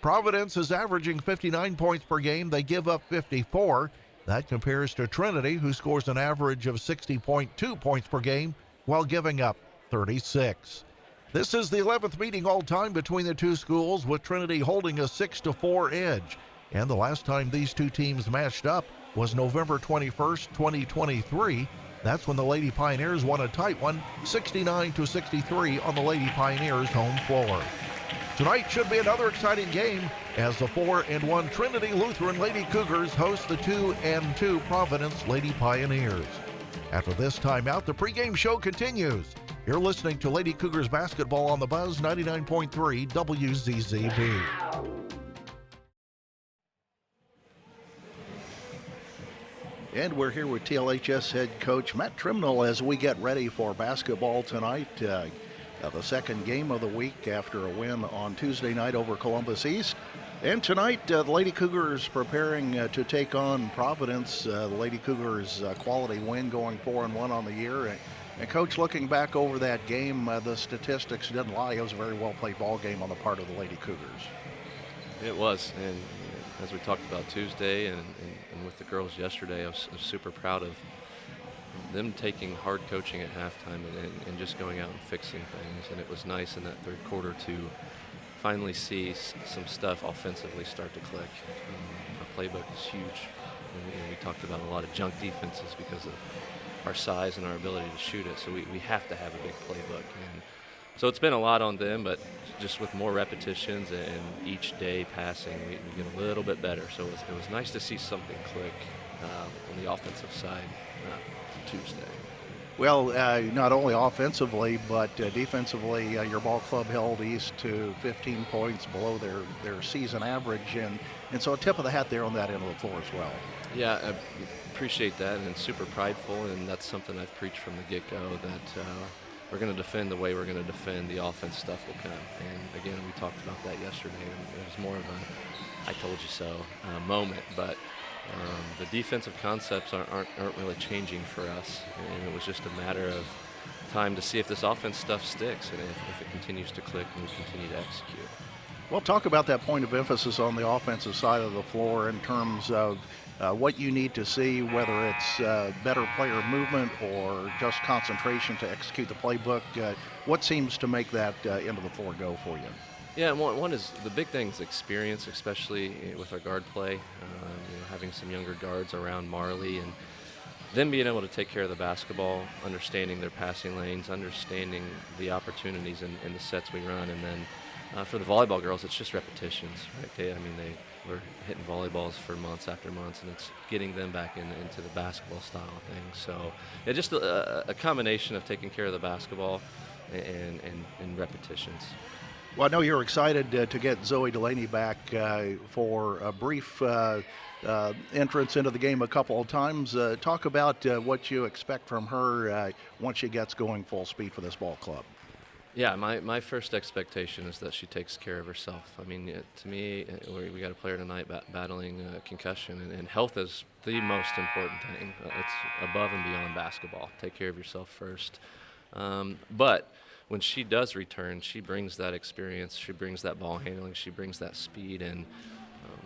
Providence is averaging 59 points per game. They give up 54. That compares to Trinity, who scores an average of 60.2 points per game while giving up 36. This is the 11th meeting all-time between the two schools, with Trinity holding a 6-4 edge. And the last time these two teams matched up was November 21st, 2023. That's when the Lady Pioneers won a tight one, 69-63 on the Lady Pioneers' home floor. Tonight should be another exciting game as the 4-1 Trinity Lutheran Lady Cougars host the 2-2 Providence Lady Pioneers. After this timeout, the pregame show continues. You're listening to Lady Cougars basketball on the Buzz 99.3 WZZB. And we're here with TLHS head coach Matt Trimnell as we get ready for basketball tonight. The second game of the week after a win on Tuesday night over Columbus East. And tonight, the Lady Cougars preparing to take on Providence. The Lady Cougars quality win, going 4-1 on the year. And Coach, looking back over that game, the statistics didn't lie. It was a very well-played ball game on the part of the Lady Cougars. It was, and as we talked about Tuesday and with the girls yesterday, I was super proud of them taking hard coaching at halftime and just going out and fixing things. And it was nice in that third quarter to finally see some stuff offensively start to click. Our playbook is huge. And we talked about a lot of junk defenses because of our size and our ability to shoot it. So we have to have a big playbook. And so it's been a lot on them, but just with more repetitions and each day passing, we get a little bit better. So it was nice to see something click on the offensive side Tuesday. Well, not only offensively, but defensively, your ball club held East to 15 points below their season average. And so a tip of the hat there on that end of the floor as well. Yeah, I appreciate that, and super prideful, and that's something I've preached from the get-go, that we're going to defend the way we're going to defend. The offense stuff will come. And again, we talked about that yesterday, and it was more of a I told you so moment, but the defensive concepts aren't really changing for us, and it was just a matter of time to see if this offense stuff sticks and if it continues to click and we continue to execute. Well, talk about that point of emphasis on the offensive side of the floor in terms of what you need to see, whether it's better player movement or just concentration to execute the playbook. What seems to make that end of the floor go for you? Yeah, one is the big thing is experience, especially with our guard play. Having some younger guards around Marley and them being able to take care of the basketball, understanding their passing lanes, understanding the opportunities and the sets we run. And then for the volleyball girls, it's just repetitions, right? They were hitting volleyballs for months after months, and it's getting them back into the basketball style of things. So it's just a combination of taking care of the basketball and repetitions. Well, I know you're excited to get Zoe Delaney back for a brief entrance into the game a couple of times. Talk about what you expect from her once she gets going full speed for this ball club. Yeah, my first expectation is that she takes care of herself. I mean, to me, we got a player tonight battling concussion, and health is the most important thing. It's above and beyond basketball. Take care of yourself first. But when she does return, she brings that experience, she brings that ball handling, she brings that speed. And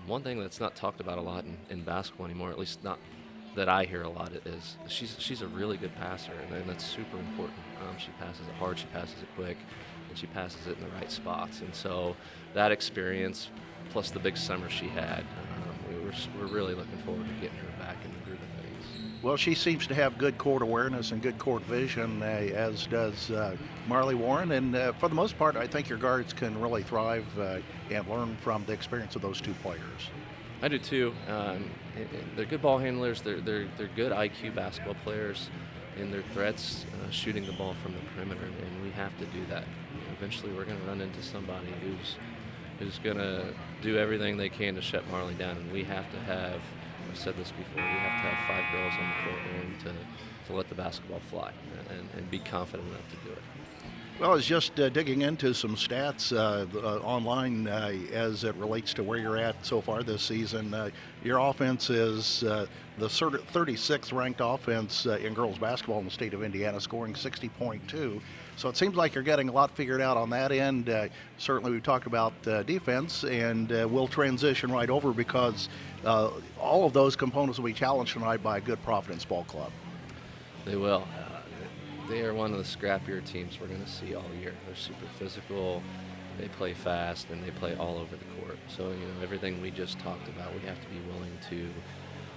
one thing that's not talked about a lot in basketball anymore, at least not that I hear a lot, is she's a really good passer, and that's super important. She passes it hard, she passes it quick, and she passes it in the right spots. And so that experience, plus the big summer she had, we're really looking forward to getting her back in the groove of things. Well, she seems to have good court awareness and good court vision, as does Marley Warren. And for the most part, I think your guards can really thrive and learn from the experience of those two players. I do too. They're good ball handlers. They're good IQ basketball players, and they're threats shooting the ball from the perimeter. And we have to do that. Eventually, we're going to run into somebody who's going to do everything they can to shut Marley down, and we have to have. I've said this before. We have to have 5 girls on the court to let the basketball fly and be confident enough to do it. Well, I was just digging into some stats online as it relates to where you're at so far this season. Your offense is the 36th ranked offense in girls basketball in the state of Indiana, scoring 60.2. So it seems like you're getting a lot figured out on that end. Certainly we've talked about defense, and we'll transition right over because all of those components will be challenged tonight by a good Providence ball club. They will. They are one of the scrappier teams we're going to see all year. They're super physical, they play fast, and they play all over the court. So, everything we just talked about, we have to be willing to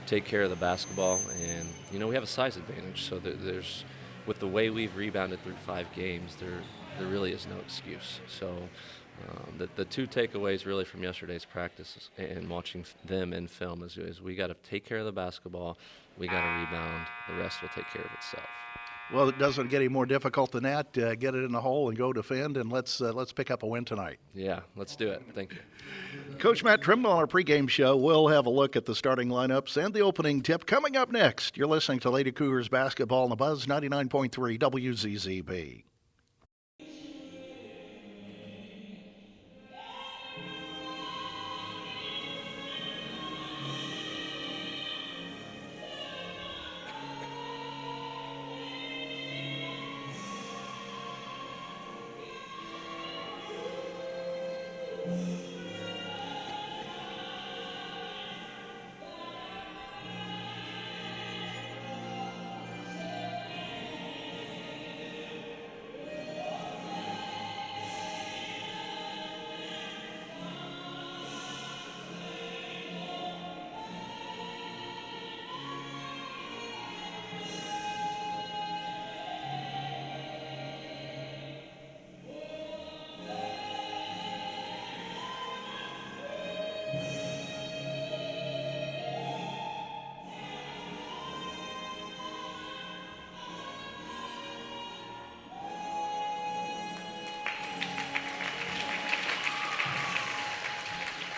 take care of the basketball. And, we have a size advantage. So there's, with the way we've rebounded through 5 games, there really is no excuse. So the 2 takeaways really from yesterday's practice and watching them in film is we got to take care of the basketball, we got to rebound, the rest will take care of itself. Well, it doesn't get any more difficult than that. Get it in the hole and go defend, and let's pick up a win tonight. Yeah, let's do it. Thank you. Coach Matt Trimble on our pregame show. We'll have a look at the starting lineups and the opening tip coming up next. You're listening to Lady Cougars basketball on the Buzz 99.3 WZZB.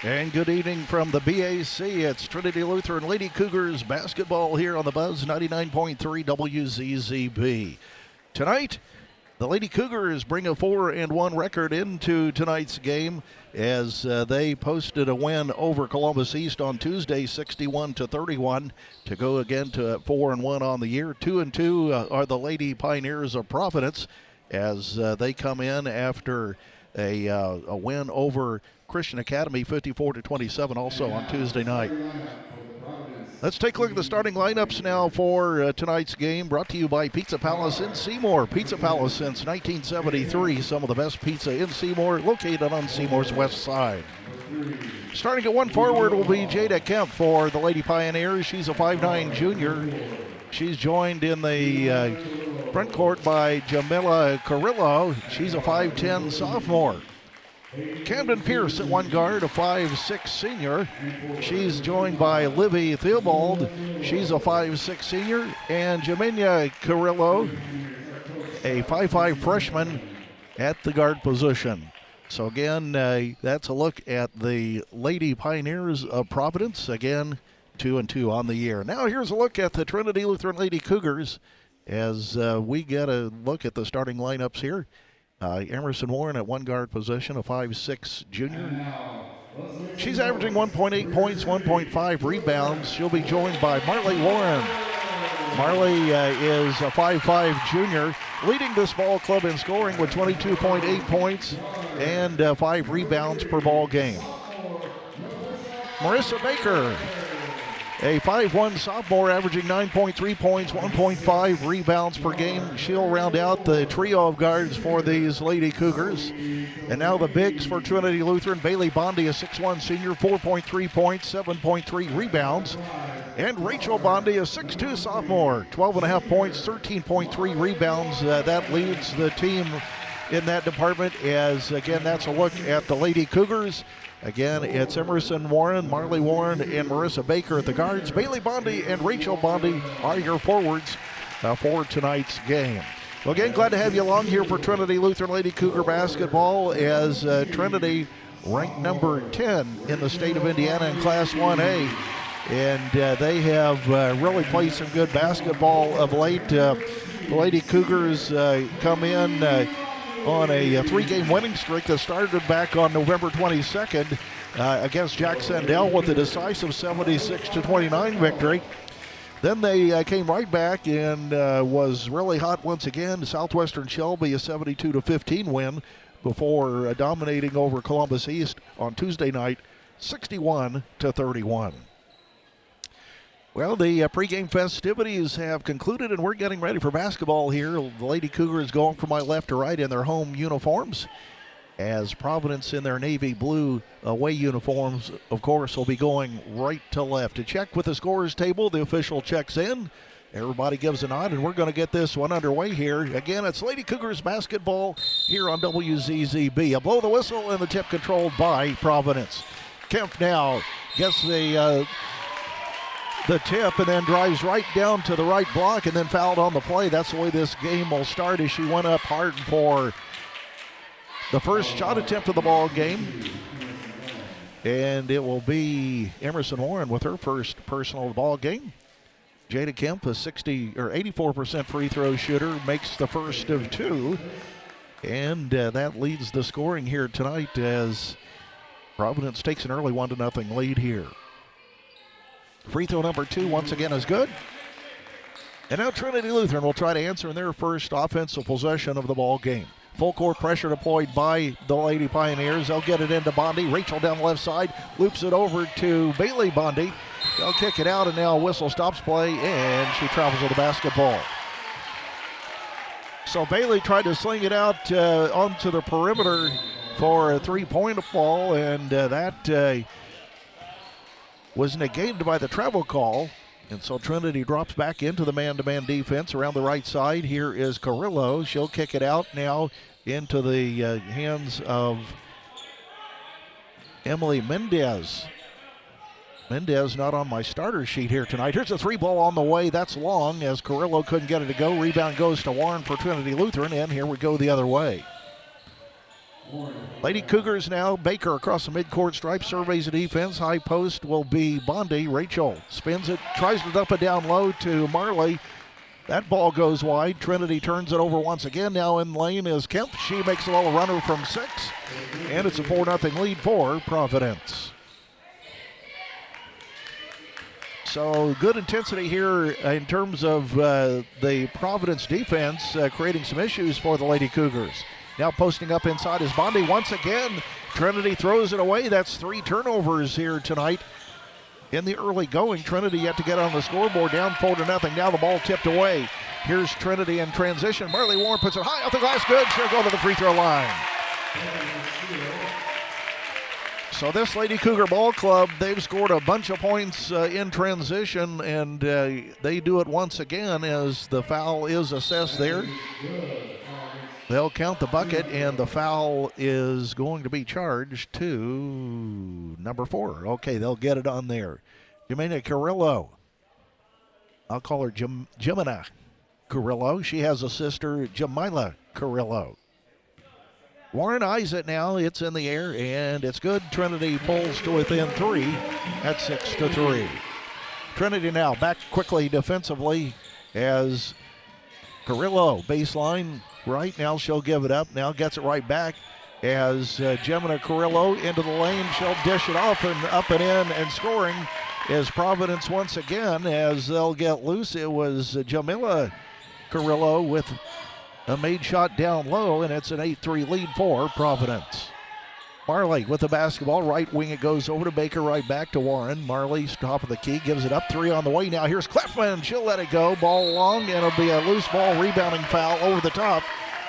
And good evening from the BAC. It's Trinity Lutheran Lady Cougars basketball here on the Buzz 99.3 WZZB. Tonight, the Lady Cougars bring a 4-1 record into tonight's game as they posted a win over Columbus East on Tuesday, 61-31, to go again to 4-1 on the year. 2-2 are the Lady Pioneers of Providence as they come in after a win over Christian Academy 54-27 also on Tuesday night. Let's take a look at the starting lineups now for tonight's game, brought to you by Pizza Palace in Seymour. Pizza Palace since 1973, some of the best pizza in Seymour, located on Seymour's west side. Starting at 1 forward will be Jada Kemp for the Lady Pioneers. She's a 5'9 junior. She's joined in the front court by Jamila Carrillo. She's a 5'10 sophomore. Camden Pierce at 1 guard, a 5'6 senior. She's joined by Livy Theobald. She's a 5'6 senior. And Jaminia Carrillo, a 5'5 freshman at the guard position. So again, that's a look at the Lady Pioneers of Providence. Again, 2-2 on the year. Now here's a look at the Trinity Lutheran Lady Cougars as we get a look at the starting lineups here. Emerson Warren at 1 guard position, a 5'6 junior. She's averaging 1.8 points, 1.5 rebounds. She'll be joined by Marley Warren. Marley is a 5'5 junior, leading this ball club in scoring with 22.8 points and 5 rebounds per ball game. Marissa Baker, a 5'1 sophomore, averaging 9.3 points, 1.5 rebounds per game. She'll round out the trio of guards for these Lady Cougars. And now the bigs for Trinity Lutheran. Bailey Bondi, a 6'1 senior, 4.3 points, 7.3 rebounds. And Rachel Bondi, a 6'2 sophomore, 12.5 points, 13.3 rebounds. That leads the team in that department as, again, that's a look at the Lady Cougars. Again, it's Emerson Warren, Marley Warren, and Marissa Baker at the guards. Bailey Bondi and Rachel Bondi are your forwards for tonight's game. Well, again, glad to have you along here for Trinity Lutheran Lady Cougar basketball as Trinity ranked number 10 in the state of Indiana in Class 1A. And they have really played some good basketball of late. The Lady Cougars come in on a 3-game winning streak that started back on November 22nd against Jack Sandell with a decisive 76-29 victory. Then they came right back and was really hot once again. Southwestern Shelby a 72-15 win before dominating over Columbus East on Tuesday night, 61-31. Well, the pregame festivities have concluded, and we're getting ready for basketball here. The Lady Cougars going from my left to right in their home uniforms, as Providence in their navy blue away uniforms, of course, will be going right to left. To check with the scorers table, the official checks in. Everybody gives a nod, and we're going to get this one underway here. Again, it's Lady Cougars basketball here on WZZB. A blow the whistle, and the tip controlled by Providence. Kemp now gets the tip and then drives right down to the right block and then fouled on the play. That's the way this game will start, as she went up hard for the first shot attempt of the ball game. And it will be Emerson Warren with her first personal of the ball game. Jada Kemp, a 84% free throw shooter, makes the first of two. And that leads the scoring here tonight as Providence takes an early 1-0 lead here. Free throw number 2 once again is good. And now Trinity Lutheran will try to answer in their first offensive possession of the ball game. Full court pressure deployed by the Lady Pioneers. They'll get it into Bondi. Rachel down the left side, loops it over to Bailey Bondi. They'll kick it out, and now a whistle stops play, and she travels with the basketball. So Bailey tried to sling it out onto the perimeter for a three-point ball, and that was negated by the travel call. And so Trinity drops back into the man-to-man defense around the right side. Here is Carrillo. She'll kick it out now into the hands of Emily Mendez. Mendez not on my starter sheet here tonight. Here's a three ball on the way. That's long as Carrillo couldn't get it to go. Rebound goes to Warren for Trinity Lutheran, and here we go the other way. Lady Cougars now. Baker across the midcourt stripe, surveys the defense. High post will be Bondi. Rachel spins it, tries to dump it down low to Marley. That ball goes wide. Trinity turns it over once again. Now in lane is Kemp. She makes the ball a runner from 6. And it's a 4-0 lead for Providence. So good intensity here in terms of the Providence defense, creating some issues for the Lady Cougars. Now posting up inside is Bondi once again. Trinity throws it away. That's 3 turnovers here tonight in the early going. Trinity yet to get on the scoreboard, down 4-0. Now the ball tipped away. Here's Trinity in transition. Marley Warren puts it high off the glass. Good. She'll go to the free throw line. So this Lady Cougar Ball Club, they've scored a bunch of points in transition, and they do it once again as the foul is assessed there. They'll count the bucket, and the foul is going to be charged to number 4. Okay, they'll get it on there. Jimena Carrillo. I'll call her Jimena Carrillo. She has a sister, Jamila Carrillo. Warren eyes it now. It's in the air, and it's good. Trinity pulls to within 3 at 6-3. Trinity now back quickly defensively as Carrillo baseline right. Now she'll give it up. Now gets it right back as Gemina Carrillo into the lane. She'll dish it off and up and in, and scoring is Providence once again as they'll get loose. It was Jamila Carrillo with a made shot down low, and it's an 8-3 lead for Providence. Marley with the basketball. Right wing it goes over to Baker, right back to Warren. Marley's top of the key, gives it up. 3 on the way. Now here's Cleffman. She'll let it go. Ball long, and it'll be a loose ball rebounding foul over the top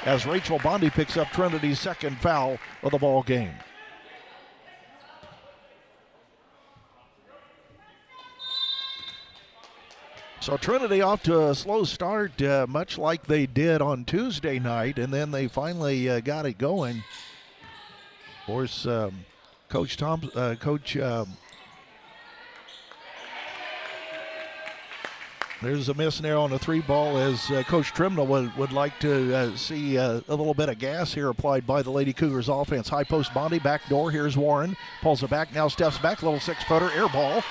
as Rachel Bondi picks up Trinity's second foul of the ball game. So Trinity off to a slow start, much like they did on Tuesday night, and then they finally got it going. Of course, Coach there's a miss there on the 3 ball as Coach Trimnell would like to see a little bit of gas here applied by the Lady Cougars offense. High post Bondi, back door. Here's Warren. Pulls it back, now steps back, little 6-footer, air ball.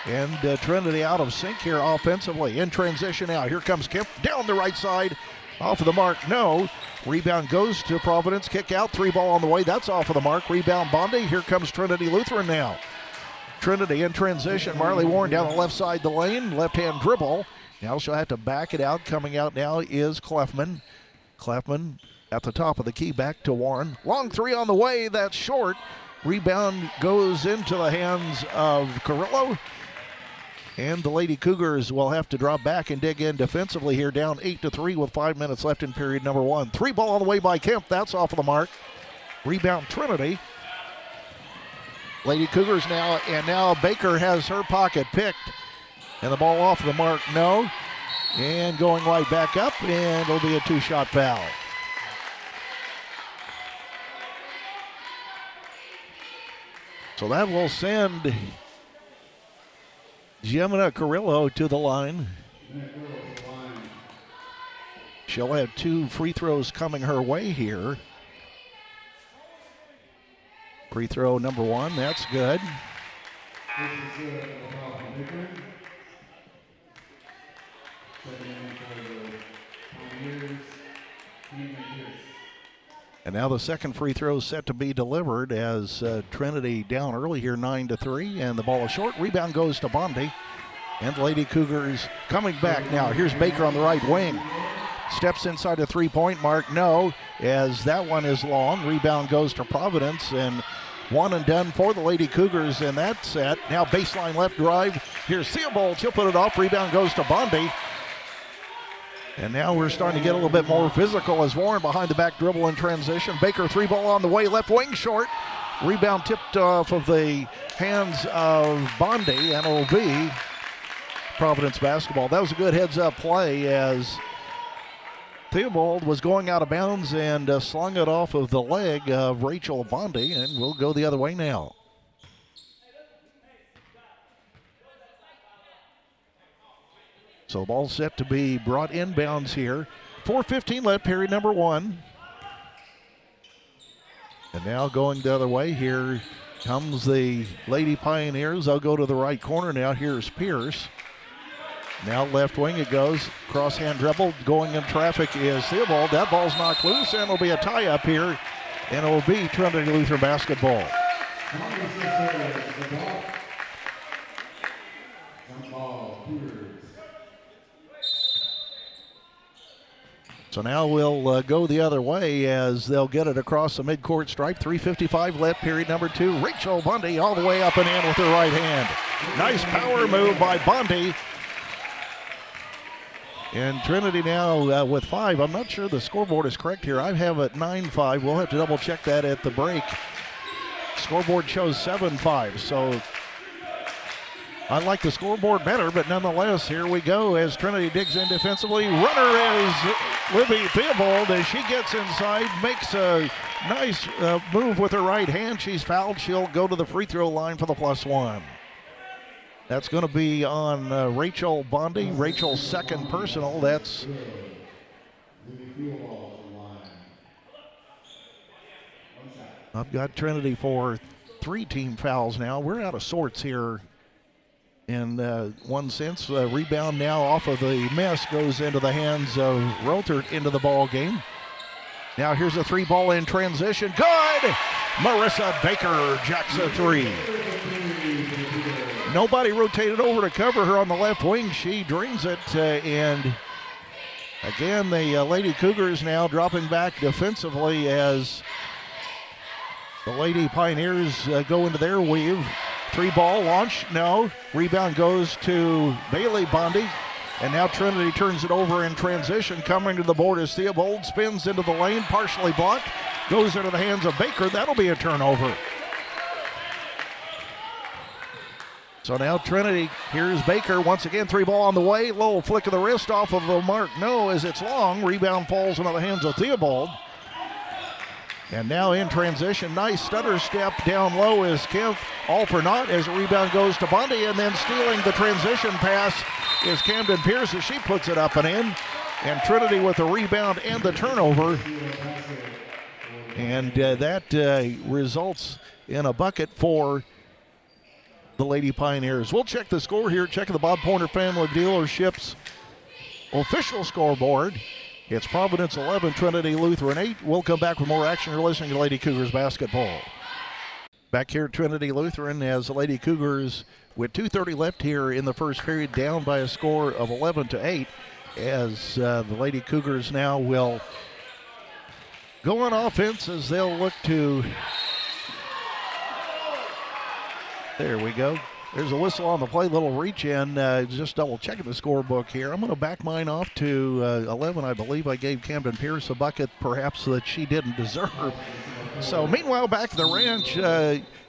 And Trinity out of sync here offensively. In transition now. Here comes Kemp down the right side. Off of the mark, no. Rebound goes to Providence. Kick out, 3 ball on the way. That's off of the mark. Rebound Bondi. Here comes Trinity Lutheran now. Trinity in transition. Marley Warren down the left side of the lane. Left-hand dribble. Now she'll have to back it out. Coming out now is Clefman. Clefman at the top of the key, back to Warren. Long three on the way. That's short. Rebound goes into the hands of Carrillo. And the Lady Cougars will have to drop back and dig in defensively here, down 8-3 with 5 minutes left in period number 1. Three ball on the way by Kemp. That's off of the mark. Rebound Trinity. Lady Cougars now, and now Baker has her pocket picked. And the ball off of the mark, no. And going right back up, and it'll be a 2-shot foul. So that will send Jemina Carrillo to the line. She'll have 2 free throws coming her way here. Free throw number 1, that's good. And now the second free throw is set to be delivered as Trinity down early here, 9-3, and the ball is short. Rebound goes to Bondi, and the Lady Cougars coming back now. Here's Baker on the right wing. Steps inside the three-point mark, no, as that one is long. Rebound goes to Providence, and one and done for the Lady Cougars in that set. Now baseline left drive. Here's Theobald. She'll put it off. Rebound goes to Bondi. And now we're starting to get a little bit more physical as Warren behind the back dribble in transition. Baker three ball on the way, left wing short. Rebound tipped off of the hands of Bondi, and it'll be Providence basketball. That was a good heads-up play as Theobald was going out of bounds and slung it off of the leg of Rachel Bondi, and we'll go the other way now. So the ball set to be brought inbounds here. 4:15 left, period number 1. And now going the other way, here comes the Lady Pioneers. They'll go to the right corner now. Here's Pierce. Now left wing it goes. Cross-hand dribble. Going in traffic is Theobald. That ball's knocked loose, and it'll be a tie-up here. And it will be Trinity Lutheran basketball. So now we'll go the other way as they'll get it across the midcourt stripe. 3:55 left, period number 2. Rachel Bondi all the way up and in with her right hand. Nice power move by Bondi. And Trinity now with 5. I'm not sure the scoreboard is correct here. I have it 9-5. We'll have to double check that at the break. Scoreboard shows 7-5. So I like the scoreboard better, but nonetheless, here we go as Trinity digs in defensively. Runner is Libby Theobald as she gets inside, makes a nice move with her right hand. She's fouled. She'll go to the free throw line for the +1. That's going to be on Rachel Bondi, Rachel's second personal. That's I've got Trinity for 3 team fouls now. We're out of sorts here in one sense. Rebound now off of the miss goes into the hands of Rotert into the ball game. Now here's a 3 ball in transition. Good! Marissa Baker jacks a 3. Nobody rotated over to cover her on the left wing. She drains it, and again, the Lady Cougars now dropping back defensively as the Lady Pioneers go into their weave. 3 ball launch, no. Rebound goes to Bailey Bondi, and now Trinity turns it over in transition. Coming to the board is Theobald, spins into the lane, partially blocked, goes into the hands of Baker. That'll be a turnover. So now Trinity, here's Baker once again, 3 ball on the way, little flick of the wrist off of the mark, no, as it's long. Rebound falls into the hands of Theobald. And now in transition, nice stutter step down low is Kemp, all for naught as a rebound goes to Bondi, and then stealing the transition pass is Camden Pierce as she puts it up and in. And Trinity with the rebound and the turnover. And that results in a bucket for the Lady Pioneers. We'll check the score here, checking the Bob Pointer Family Dealerships official scoreboard. It's Providence 11, Trinity Lutheran 8. We'll come back with more action. You're listening to Lady Cougars basketball. back here at Trinity Lutheran as the Lady Cougars, with 2:30 left here in the first period, down by a score of 11-8, as the Lady Cougars now will go on offense as they'll look to, there we go. There's a whistle on the play, little reach in, just double checking the scorebook here. I'm going to back mine off to 11. I believe I gave Camden Pierce a bucket perhaps that she didn't deserve. So meanwhile, back at the ranch,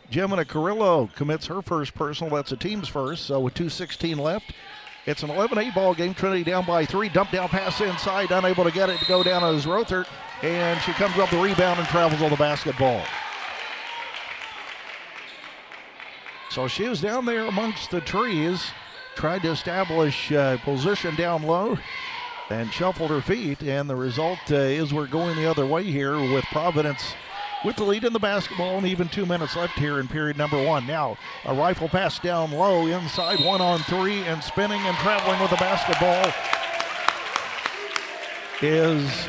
Gemina Carrillo commits her first personal. That's a team's first. So with 2:16 left, it's an 11-8 ball game. Trinity down by 3. Dump down pass inside, unable to get it to go down as Rothert. And she comes up the rebound and travels on the basketball. So she was down there amongst the trees, tried to establish position down low and shuffled her feet. And the result is we're going the other way here with Providence with the lead in the basketball and even 2 minutes left here in period number 1. Now a rifle pass down low inside, 1-on-3, and spinning and traveling with the basketball is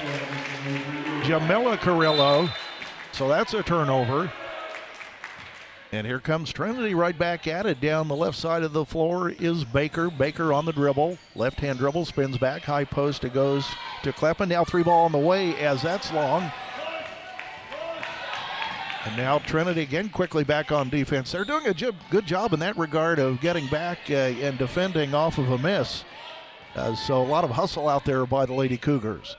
Jamila Carrillo. So that's a turnover. And here comes Trinity right back at it. Down the left side of the floor is Baker. Baker on the dribble. Left-hand dribble, spins back. High post, it goes to Kleppen. Now 3-ball on the way as that's long. And now Trinity again quickly back on defense. They're doing a good job in that regard of getting back and defending off of a miss. So a lot of hustle out there by the Lady Cougars.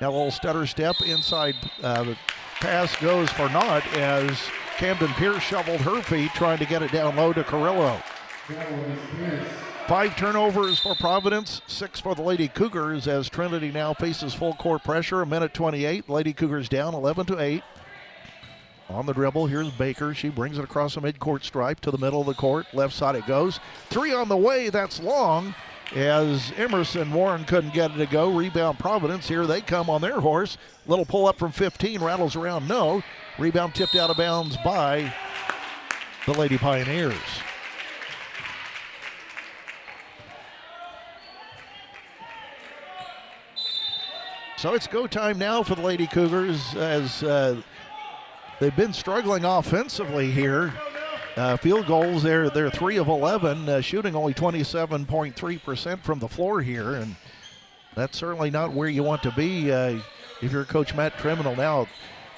Now a little stutter step inside. The pass goes for naught as Camden Pierce shoveled her feet trying to get it down low to Carrillo. 5 turnovers for Providence, 6 for the Lady Cougars as Trinity now faces full court pressure. A minute 28. Lady Cougars down 11-8. On the dribble, here's Baker. She brings it across the midcourt stripe to the middle of the court. Left side it goes. 3 on the way, that's long. As Emerson Warren couldn't get it to go. Rebound Providence. Here they come on their horse. Little pull up from 15, rattles around, no. Rebound tipped out of bounds by the Lady Pioneers. So it's go time now for the Lady Cougars as they've been struggling offensively here. Field goals, they're 3 of 11, shooting only 27.3% from the floor here, and that's certainly not where you want to be if you're Coach Matt Triminal. Now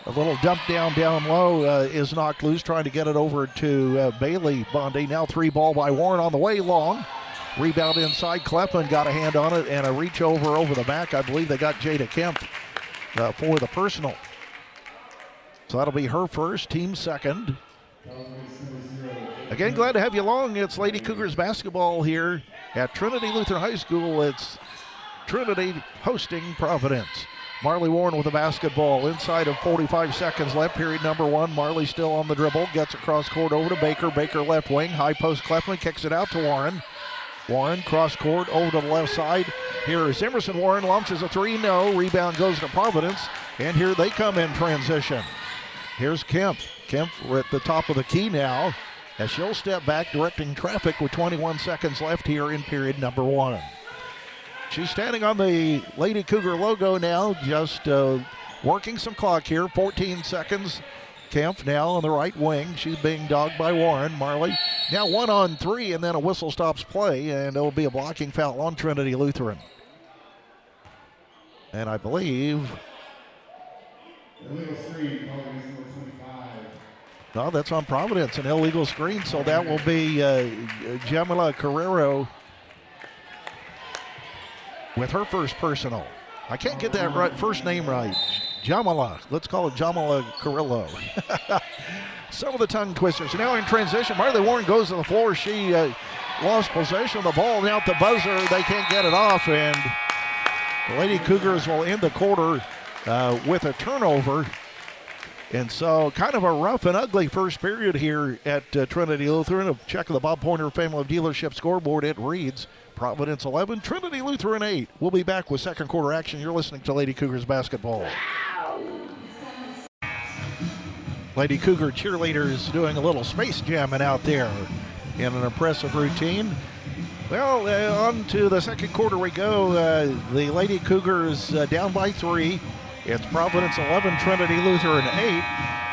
a little dump down low is knocked loose, trying to get it over to Bailey Bondi. Now 3-ball by Warren on the way, long. Rebound inside, Kleppen got a hand on it, and a reach over the back. I believe they got Jada Kemp for the personal. So that'll be her first, team second. Again, glad to have you along. It's Lady Cougars basketball here at Trinity Lutheran High School. It's Trinity hosting Providence. Marley Warren with the basketball inside of 45 seconds left, period number 1. Marley still on the dribble, gets across court over to Baker. Baker left wing, high post Kleppen, kicks it out to Warren. Warren cross court over to the left side. Here is Emerson Warren, launches a 3, no. Rebound goes to Providence, and here they come in transition. Here's Kemp. Kemp at the top of the key now as she'll step back, directing traffic with 21 seconds left here in period number 1. She's standing on the Lady Cougar logo now, just working some clock here. 14 seconds. Kemp now on the right wing. She's being dogged by Warren. Marley now 1-on-3, and then a whistle stops play, and it'll be a blocking foul on Trinity Lutheran. And I believe... illegal screen, Providence number 25. No, that's on Providence, an illegal screen, so that will be Jamila Carrero with her first personal. I can't get that right, first name right. Jamila, let's call it Jamila Carrillo. Some of the tongue twisters. Now in transition, Marley Warren goes to the floor. She lost possession of the ball. Now at the buzzer, they can't get it off, and the Lady Cougars will end the quarter with a turnover. And so kind of a rough and ugly first period here at Trinity Lutheran. A check of the Bob Pointer Family of Dealership scoreboard. It reads Providence 11, Trinity Lutheran 8. We'll be back with second quarter action. You're listening to Lady Cougars basketball. Lady Cougar cheerleaders doing a little space jamming out there in an impressive routine. Well, on to the second quarter we go. The Lady Cougars down by 3. It's Providence 11, Trinity Lutheran 8.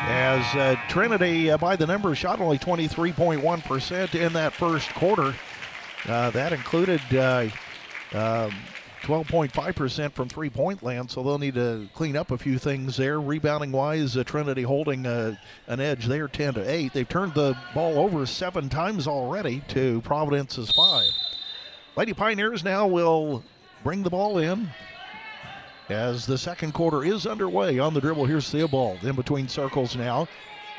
as Trinity, by the numbers, shot only 23.1% in that first quarter. That included 12.5% from three-point land, so they'll need to clean up a few things there. Rebounding-wise, Trinity holding an edge there, 10-8. They've turned the ball over 7 times already to Providence's 5. Lady Pioneers now will bring the ball in as the second quarter is underway. On the dribble, here's Theobald in between circles now.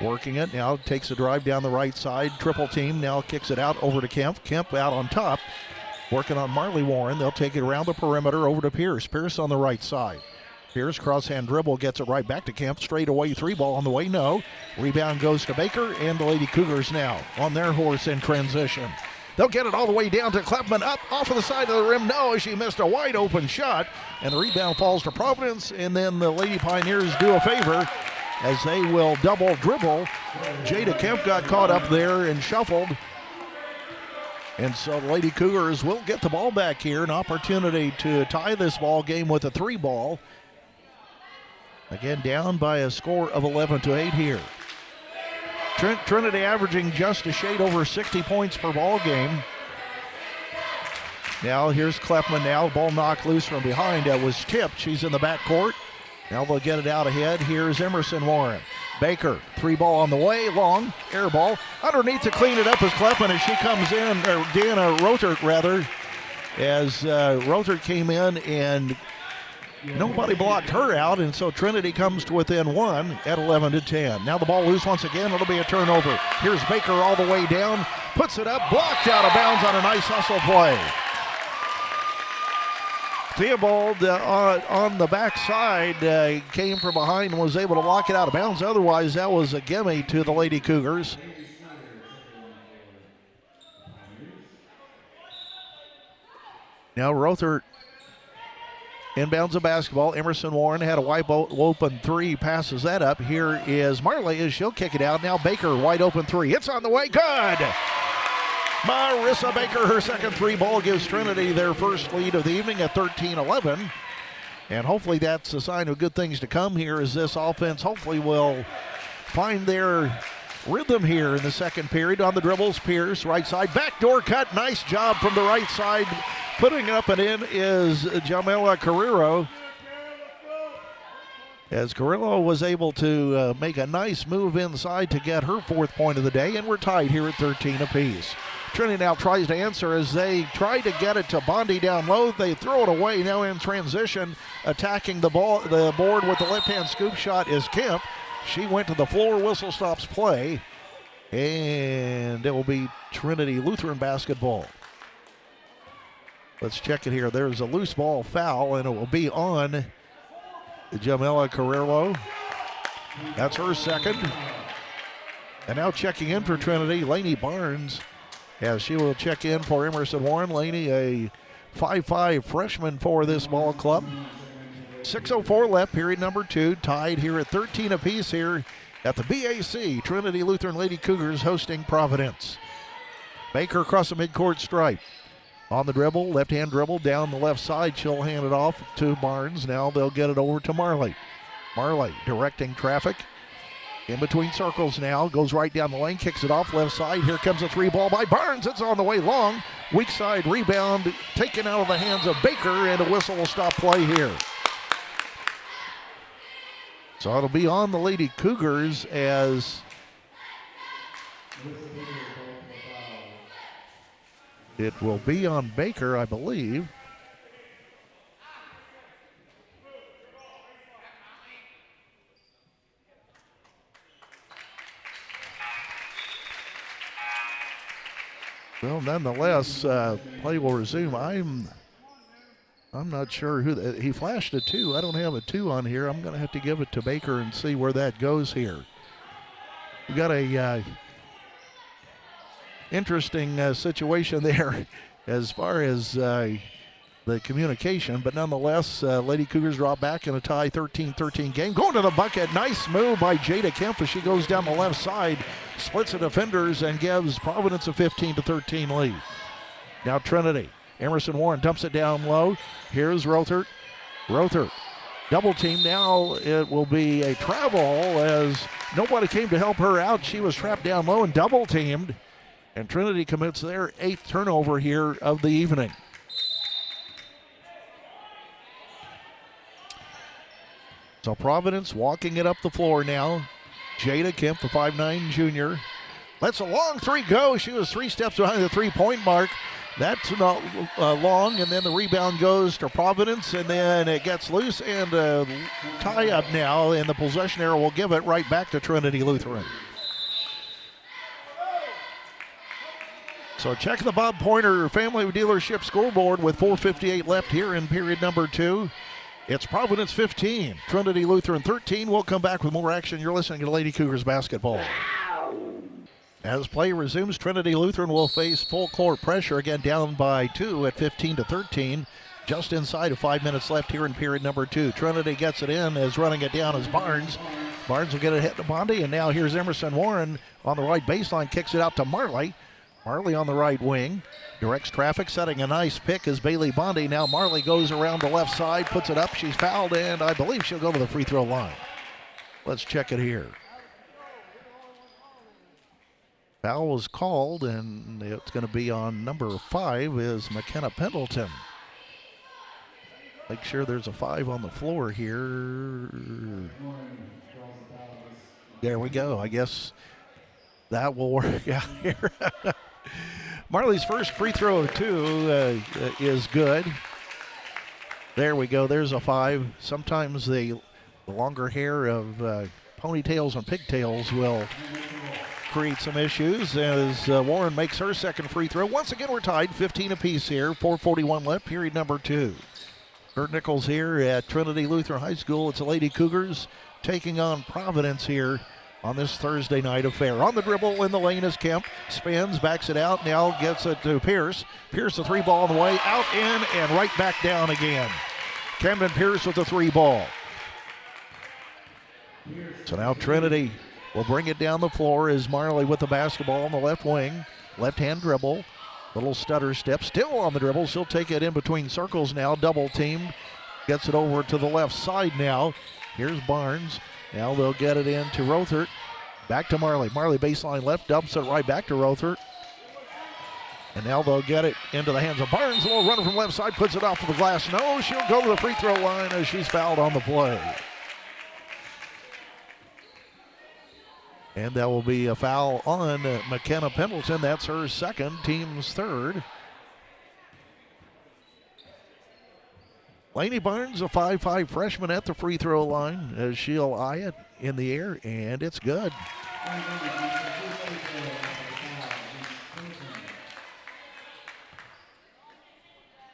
Working it now, takes a drive down the right side. Triple team now kicks it out over to Kemp. Kemp out on top. Working on Marley Warren. They'll take it around the perimeter over to Pierce. Pierce on the right side. Pierce cross-hand dribble, gets it right back to Kemp. Straight away, 3 ball on the way, no. Rebound goes to Baker, and the Lady Cougars now on their horse in transition. They'll get it all the way down to Klepman, up off of the side of the rim. No, she missed a wide open shot, and the rebound falls to Providence, and then the Lady Pioneers do a favor as they will double dribble. Jada Kemp got caught up there and shuffled. And so the Lady Cougars will get the ball back here. An opportunity to tie this ball game with a 3 ball. Again, down by a score of 11-8 here. Trinity averaging just a shade over 60 points per ball game. Now here's Klepman now. Ball knocked loose from behind. That was tipped. She's in the backcourt. Now they'll get it out ahead. Here's Emerson Warren. Baker, 3 ball on the way, long, air ball. Underneath to clean it up is Klepman as she comes in, or Deanna Rothert rather, as Rothert came in and nobody blocked her out, and so Trinity comes to within 1 at 11-10. Now the ball loose once again, it'll be a turnover. Here's Baker all the way down, puts it up, blocked out of bounds on a nice hustle play. Theobald on the backside came from behind and was able to lock it out of bounds. Otherwise, that was a gimme to the Lady Cougars. Now Rothert inbounds the basketball. Emerson Warren had a wide open 3, passes that up. Here is Marley as she'll kick it out. Now Baker, wide open 3. It's on the way, good! Marissa Baker, her second 3 ball gives Trinity their first lead of the evening at 13-11. And hopefully that's a sign of good things to come here as this offense hopefully will find their rhythm here in the second period. On the dribbles, Pierce, right side, backdoor cut. Nice job from the right side. Putting it up and in is Jamela Carrero. As Carrillo was able to make a nice move inside to get her 4th point of the day, and we're tied here at 13 apiece. Trinity now tries to answer as they try to get it to Bondi down low. They throw it away. Now in transition, attacking the board with the left-hand scoop shot is Kemp. She went to the floor. Whistle stops play, and it will be Trinity Lutheran basketball. Let's check it here. There's a loose ball foul, and it will be on Jamela Carrero. That's her second. And now checking in for Trinity, Lainey Barnes, as she will check in for Emerson Warren. Lainey, a 5'5" freshman for this ball club. 6:04 left, period number 2. Tied here at 13 apiece here at the BAC. Trinity Lutheran Lady Cougars hosting Providence. Baker across the midcourt stripe. On the dribble, left-hand dribble down the left side. She'll hand it off to Barnes. Now they'll get it over to Marley. Marley directing traffic. In between circles now, goes right down the lane, kicks it off left side. Here comes a 3 ball by Barnes. It's on the way long. Weak side rebound taken out of the hands of Baker, and a whistle will stop play here. So it'll be on the Lady Cougars as it will be on Baker, I believe. Well, nonetheless, play will resume. I'm not sure who he flashed a 2. I don't have a 2 on here. I'm going to have to give it to Baker and see where that goes here. We got a interesting situation there as far as the communication, but nonetheless, Lady Cougars drop back in a tie 13-13 game. Going to the bucket. Nice move by Jada Kemp as she goes down the left side, splits the defenders, and gives Providence a 15-13 lead. Now Trinity. Emerson Warren dumps it down low. Here's Rothert. Rothert double team. Now it will be a travel as Nobody came to help her out. She was trapped down low and double teamed. And Trinity commits their 8th turnover here of the evening. So Providence walking it up the floor now. Jada Kemp, the 5'9 junior. Lets a long three go. She was 3 steps behind the three-point mark. That's not long, and then the rebound goes to Providence, and then it gets loose, and tie up now, and the possession arrow will give it right back to Trinity Lutheran. So check the Bob Pointer Family Dealership scoreboard with 4:58 left here in period number 2. It's Providence 15, Trinity Lutheran 13. We'll come back with more action. You're listening to Lady Cougars basketball. As play resumes, Trinity Lutheran will face full court pressure, again down by 2 at 15-13. Just inside of 5 minutes left here in period number 2. Trinity gets it in, as running it down is Barnes. Barnes will get it hit to Bondi, and now here's Emerson Warren on the right baseline, kicks it out to Marley. Marley on the right wing, directs traffic, setting a nice pick is Bailey Bondi. Now Marley goes around the left side, puts it up, she's fouled, and I believe she'll go to the free throw line. Let's check it here. Foul was called, and it's going to be on number 5 is McKenna Pendleton. Make sure there's a 5 on the floor here. There we go. I guess that will work out here. Marley's first free throw of 2 is good. There we go. There's a 5. Sometimes the longer hair of ponytails and pigtails will create some issues as Warren makes her second free throw. Once again, we're tied 15 apiece here. 4:41 left, period number 2. Curt Nichols here at Trinity Lutheran High School. It's the Lady Cougars taking on Providence here on this Thursday night affair. On the dribble in the lane is Kemp. Spins, backs it out, now gets it to Pierce. Pierce the 3 ball on the way, out, in, and right back down again. Camden Pierce with the 3 ball. So now Trinity will bring it down the floor as Marley with the basketball on the left wing. Left-hand dribble. Little stutter step. Still on the dribble. She'll take it in between circles now. Double teamed. Gets it over to the left side now. Here's Barnes. Now they'll get it in to Rothert. Back to Marley. Marley baseline left. Dumps it right back to Rothert. And now they'll get it into the hands of Barnes. A little runner from left side. Puts it off of the glass. No, she'll go to the free throw line as she's fouled on the play. And that will be a foul on McKenna Pendleton. That's her second, team's third. Lainey Barnes, a 5'5 freshman at the free throw line, as she'll eye it in the air, and it's good.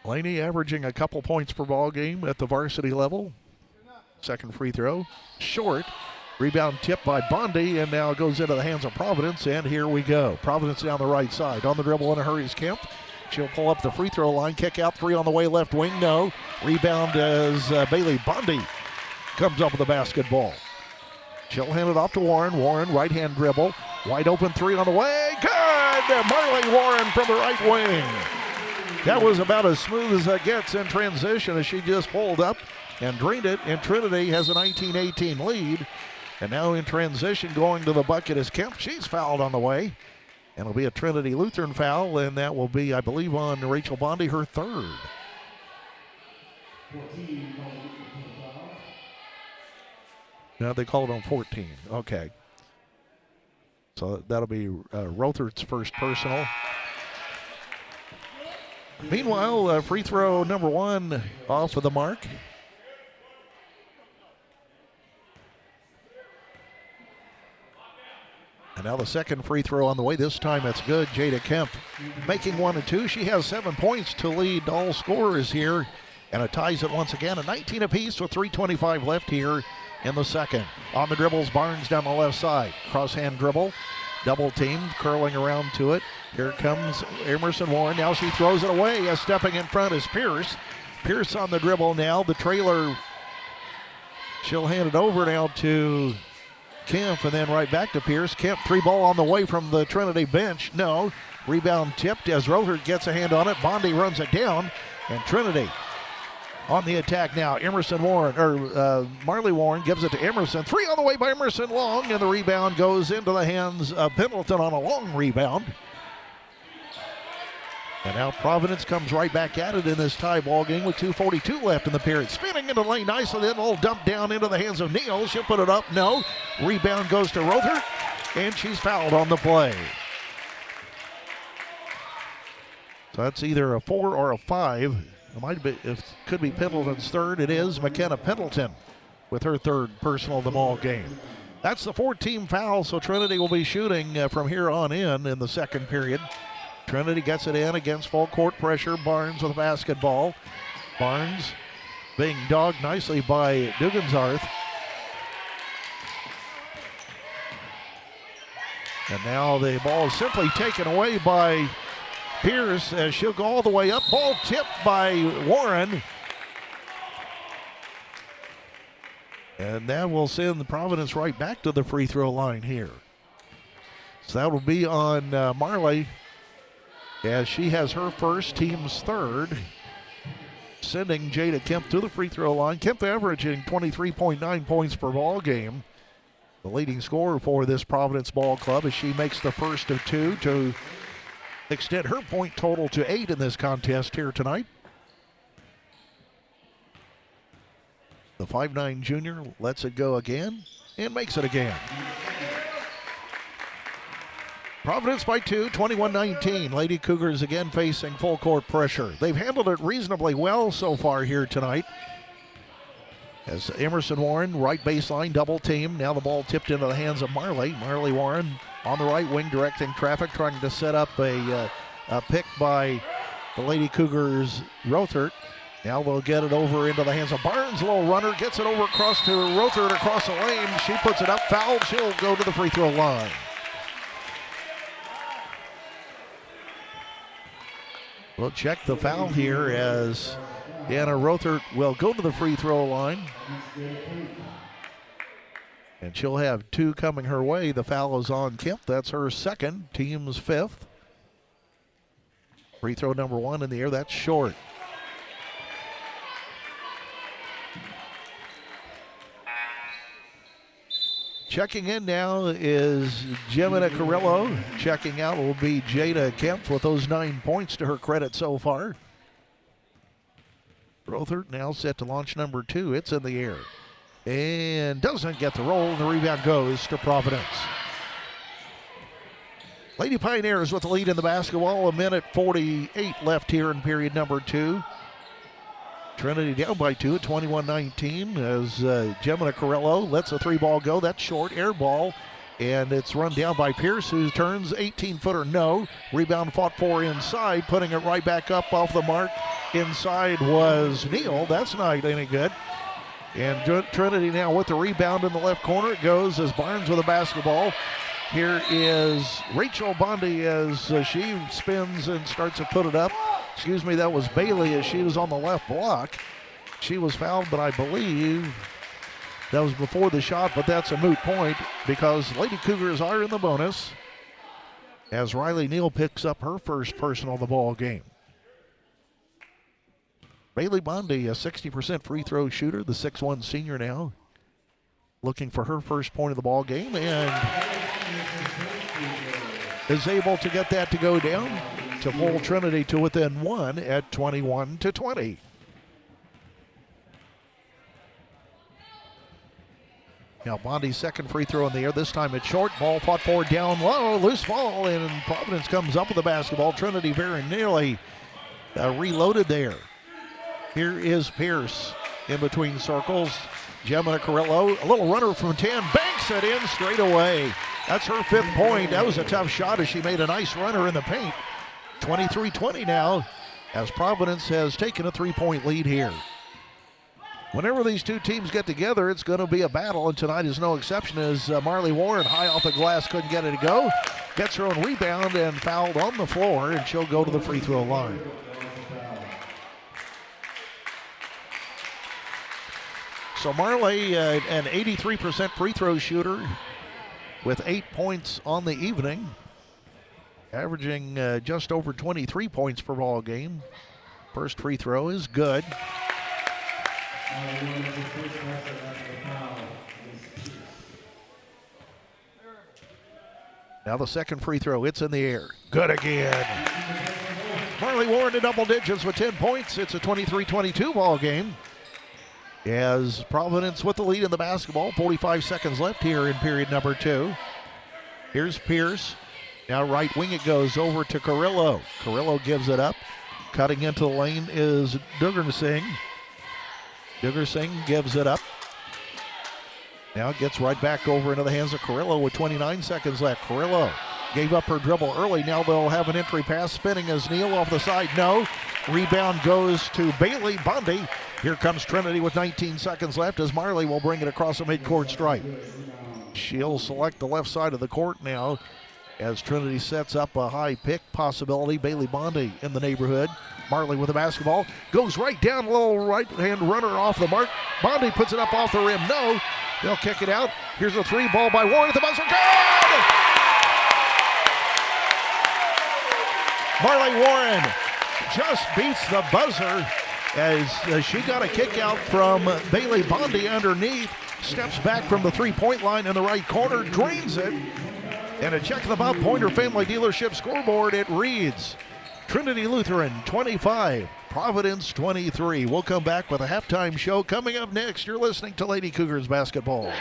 Lainey averaging a couple points per ball game at the varsity level. Second free throw, short. Rebound tipped by Bondi, and now goes into the hands of Providence, and here we go. Providence down the right side. On the dribble in a hurry is Kemp. She'll pull up the free throw line, kick out 3 on the way, left wing, no. Rebound as Bailey Bondi comes up with the basketball. She'll hand it off to Warren. Warren, right-hand dribble. Wide open 3 on the way, good! Marley Warren from the right wing. That was about as smooth as it gets in transition as she just pulled up and drained it, and Trinity has a 19-18 lead. And now in transition, going to the bucket is Kemp. She's fouled on the way. And it'll be a Trinity Lutheran foul, and that will be, I believe, on Rachel Bondi, her third. No, they call it on 14. Okay. So that'll be Rother's first personal. Meanwhile, free throw number 1 off of the mark. And now the second free throw on the way. This time it's good. Jada Kemp making 1 and 2. She has 7 points to lead all scorers here. And it ties it once again. A 19 apiece with 3:25 left here in the second. On the dribbles, Barnes down the left side. Cross-hand dribble. Double team, curling around to it. Here comes Emerson Warren. Now she throws it away. Stepping in front is Pierce. Pierce on the dribble now. The trailer, she'll hand it over now to Kemp, and then right back to Pierce. Kemp, 3 ball on the way from the Trinity bench. No. Rebound tipped as Rother gets a hand on it. Bondi runs it down, and Trinity On the attack now, Marley Warren gives it to Emerson. 3 on the way by Emerson long, and the rebound goes into the hands of Pendleton on a long rebound. And now Providence comes right back at it in this tie ball game with 2:42 left in the period. Spinning into the lane nicely, then a little dump down into the hands of Nichols. She'll put it up, no. Rebound goes to Rothert, and she's fouled on the play. So that's either a 4 or a 5. It could be Pendleton's third. It is McKenna Pendleton with her third personal of the ball game. That's the 4th-team foul, so Trinity will be shooting from here on in the second period. Trinity gets it in against full court pressure. Barnes with a basketball. Barnes being dogged nicely by Dugansarth. And now the ball is simply taken away by Pierce as she'll go all the way up. Ball tipped by Warren. And that will send the Providence right back to the free throw line here. So that will be on Marley as she has her first, team's third, sending Jada Kemp to the free throw line. Kemp averaging 23.9 points per ball game. The leading scorer for this Providence ball club as she makes the first of 2 to extend her point total to 8 in this contest here tonight. The 5'9" junior lets it go again and makes it again. Providence by 2, 21-19. Lady Cougars again facing full court pressure. They've handled it reasonably well so far here tonight. As Emerson Warren, right baseline, double team. Now the ball tipped into the hands of Marley. Marley Warren on the right wing directing traffic, trying to set up a pick by the Lady Cougars' Rothert. Now they'll get it over into the hands of Barnes. A little runner, gets it over across to Rothert across the lane. She puts it up, fouled. She'll go to the free throw line. We'll check the foul here as Anna Rothert will go to the free throw line. And she'll have 2 coming her way. The foul is on Kemp. That's her second, team's 5th. Free throw number 1 in the air. That's short. Checking in now is Gemina Carrillo. Checking out will be Jada Kemp with those 9 points to her credit so far. Rothert now set to launch number 2. It's in the air. And doesn't get the roll. The rebound goes to Providence. Lady Pioneers with the lead in the basketball. 1:48 left here in period number 2. Trinity down by 2 at 21-19 as Gemina Carrillo lets a 3-ball go. That's short, air ball, and it's run down by Pierce, who turns 18-footer no. Rebound fought for inside, putting it right back up off the mark. Inside was Neal. That's not any good. And Trinity now with the rebound in the left corner. It goes as Barnes with a basketball. Here is Rachel Bondi as she spins and starts to put it up. Excuse me, that was Bailey as she was on the left block. She was fouled, but I believe that was before the shot, but that's a moot point because Lady Cougars are in the bonus as Riley Neal picks up her first personal of the ball game. Bailey Bondi, a 60% free throw shooter, the 6'1" senior now, looking for her first point of the ball game and is able to get that to go down to hold Trinity to within 1 at 21-20. Now Bondi's second free throw in the air. This time it's short. Ball fought for down low. Loose ball, and Providence comes up with the basketball. Trinity very nearly reloaded there. Here is Pierce in between circles. Gemina Carrillo, a little runner from 10, banks it in straight away. That's her 5th point. That was a tough shot as she made a nice runner in the paint. 23-20 now as Providence has taken a 3-point lead here. Whenever these two teams get together, it's going to be a battle, and tonight is no exception as Marley Warren, high off the glass, couldn't get it to go. Gets her own rebound and fouled on the floor, and she'll go to the free throw line. So Marley, an 83% free throw shooter with 8 points on the evening, averaging just over 23 points per ball game. First free throw is good. Now the second free throw, it's in the air. Good again. Marley Warren to double digits with 10 points. It's a 23-22 ball game. As Providence with the lead in the basketball. 45 seconds left here in period number 2. Here's Pierce. Now right wing it goes over to Carrillo. Carrillo gives it up. Cutting into the lane is Duggar Singh. Duggar Singh gives it up. Now it gets right back over into the hands of Carrillo with 29 seconds left. Carrillo gave up her dribble early. Now they'll have an entry pass spinning as Neal off the side. No. Rebound goes to Bailey Bundy. Here comes Trinity with 19 seconds left as Marley will bring it across the midcourt stripe. She'll select the left side of the court now as Trinity sets up a high pick possibility. Bailey Bundy in the neighborhood. Marley with the basketball. Goes right down, a little right-hand runner off the mark. Bundy puts it up off the rim. No. They'll kick it out. Here's a three ball by Warren at the buzzer. Good! Marley Warren just beats the buzzer as she got a kick out from Bailey Bundy underneath. Steps back from the three-point line in the right corner, drains it. And a check of the Bob Pointer Family Dealership scoreboard, it reads Trinity Lutheran 25, Providence 23. We'll come back with a halftime show coming up next. You're listening to Lady Cougars basketball.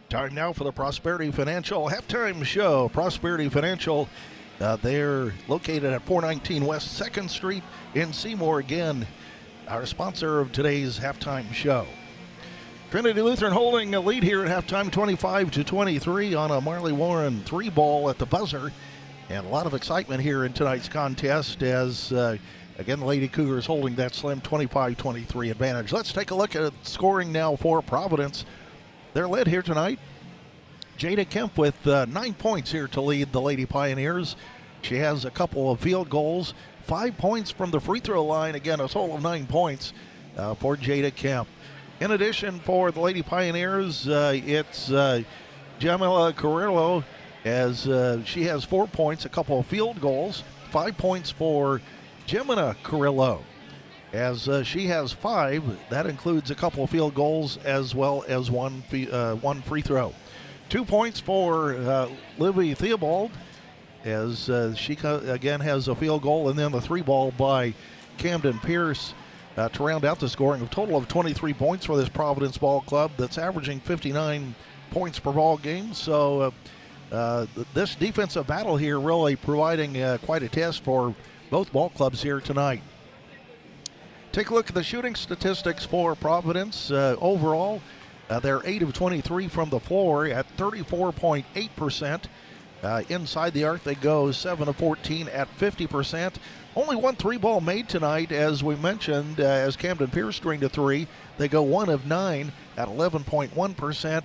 Time now for the Prosperity Financial halftime show. Prosperity Financial, they're located at 419 West 2nd Street in Seymour. Again, our sponsor of today's halftime show. Trinity Lutheran holding a lead here at halftime, 25-23 on a Marley Warren three ball at the buzzer. And a lot of excitement here in tonight's contest as, again, the Lady Cougars holding that slim 25-23 advantage. Let's take a look at scoring now for Providence. They're led here tonight. Jada Kemp with 9 points here to lead the Lady Pioneers. She has a couple of field goals, 5 points from the free throw line. Again, a total of 9 points for Jada Kemp. In addition, for the Lady Pioneers, it's Jamila Carrillo as she has 4 points, a couple of field goals, 5 points for Jimena Carrillo as she has 5. That includes a couple of field goals as well as one free throw. 2 points for Livy Theobald as she again has a field goal, and then the three ball by Camden Pierce to round out the scoring. A total of 23 points for this Providence ball club that's averaging 59 points per ball game. So this defensive battle here really providing quite a test for both ball clubs here tonight. Take a look at the shooting statistics for Providence. Overall, they're 8 of 23 from the floor at 34.8%. Inside the arc, they go 7 of 14 at 50%. Only one three ball made tonight, as we mentioned, as Camden Pierce drained a three. They go 1 of 9 at 11.1%.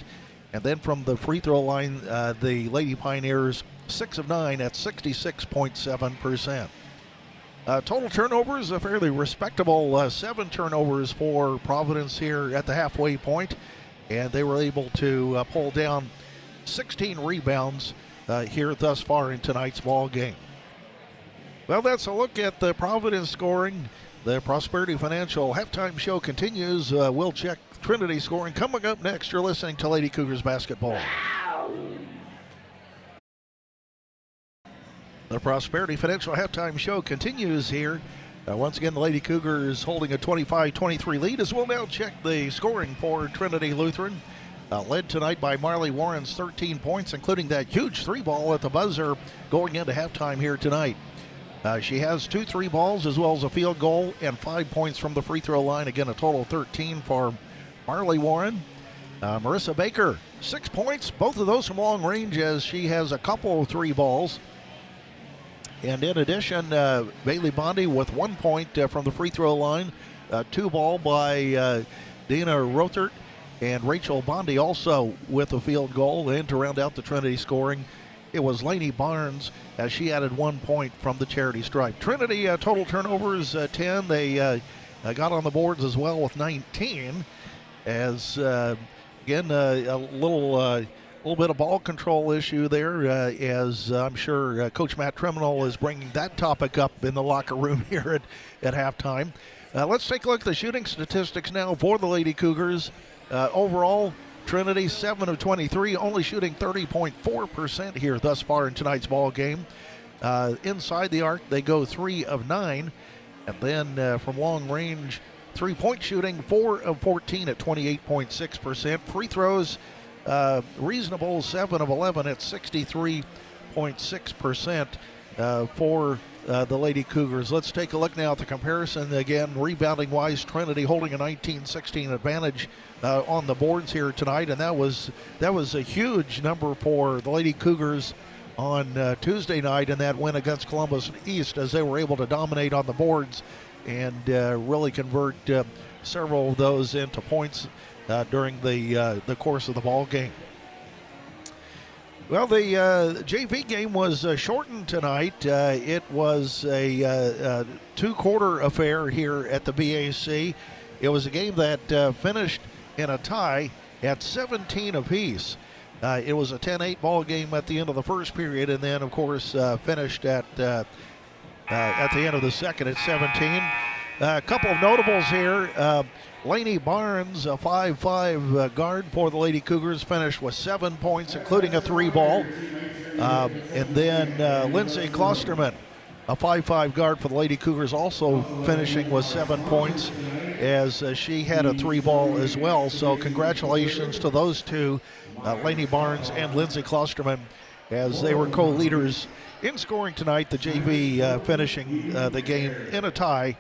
And then from the free throw line, the Lady Pioneers 6 of 9 at 66.7%. Total turnovers, a fairly respectable 7 turnovers for Providence here at the halfway point. And they were able to pull down 16 rebounds here thus far in tonight's ball game. Well, that's a look at the Providence scoring. The Prosperity Financial halftime show continues. We'll check Trinity scoring coming up next. You're listening to Lady Cougars basketball. The Prosperity Financial halftime show continues here. Once again, the Lady Cougars holding a 25-23 lead as we'll now check the scoring for Trinity Lutheran. Led tonight by Marley Warren's 13 points, including that huge three ball at the buzzer going into halftime here tonight. She has 2 three balls as well as a field goal and 5 points from the free throw line. Again, a total of 13 for Marley Warren. Marissa Baker, 6 points, both of those from long range as she has a couple of three balls. And in addition, Bailey Bondi with 1 point from the free throw line. 2 ball by Dana Rothert. And Rachel Bondi also with a field goal. And to round out the Trinity scoring, it was Lainey Barnes as she added 1 point from the charity stripe. Trinity total turnovers 10. They got on the boards as well with 19. As again, a little little bit of ball control issue there, as I'm sure Coach Matt Treminole is bringing that topic up in the locker room here at halftime. Let's take a look at the shooting statistics now for the Lady Cougars. Overall, Trinity 7 of 23, only shooting 30.4% here thus far in tonight's ball game. Inside the arc, they go 3 of 9. And then from long range, three-point shooting, 4 of 14 at 28.6%. Free throws, reasonable, 7 of 11 at 63.6% for the Lady Cougars. Let's take a look now at the comparison. Again, rebounding-wise, Trinity holding a 19-16 advantage on the boards here tonight, and that was a huge number for the Lady Cougars on Tuesday night in that win against Columbus East, as they were able to dominate on the boards and really convert several of those into points during the course of the ball game. Well, the JV game was shortened tonight. It was a two-quarter affair here at the BAC. It was a game that finished in a tie at 17 apiece. It was a 10-8 ball game at the end of the first period, and then, of course, finished at the end of the second at 17. A couple of notables here. Lainey Barnes, a 5'5" guard for the Lady Cougars, finished with 7 points, including a 3-ball. And then Lindsay Klosterman, a 5'5" guard for the Lady Cougars, also finishing with 7 points, as she had a 3-ball as well. So congratulations to those two, Lainey Barnes and Lindsay Klosterman, as they were co-leaders in scoring tonight. The JV finishing the game in a tie,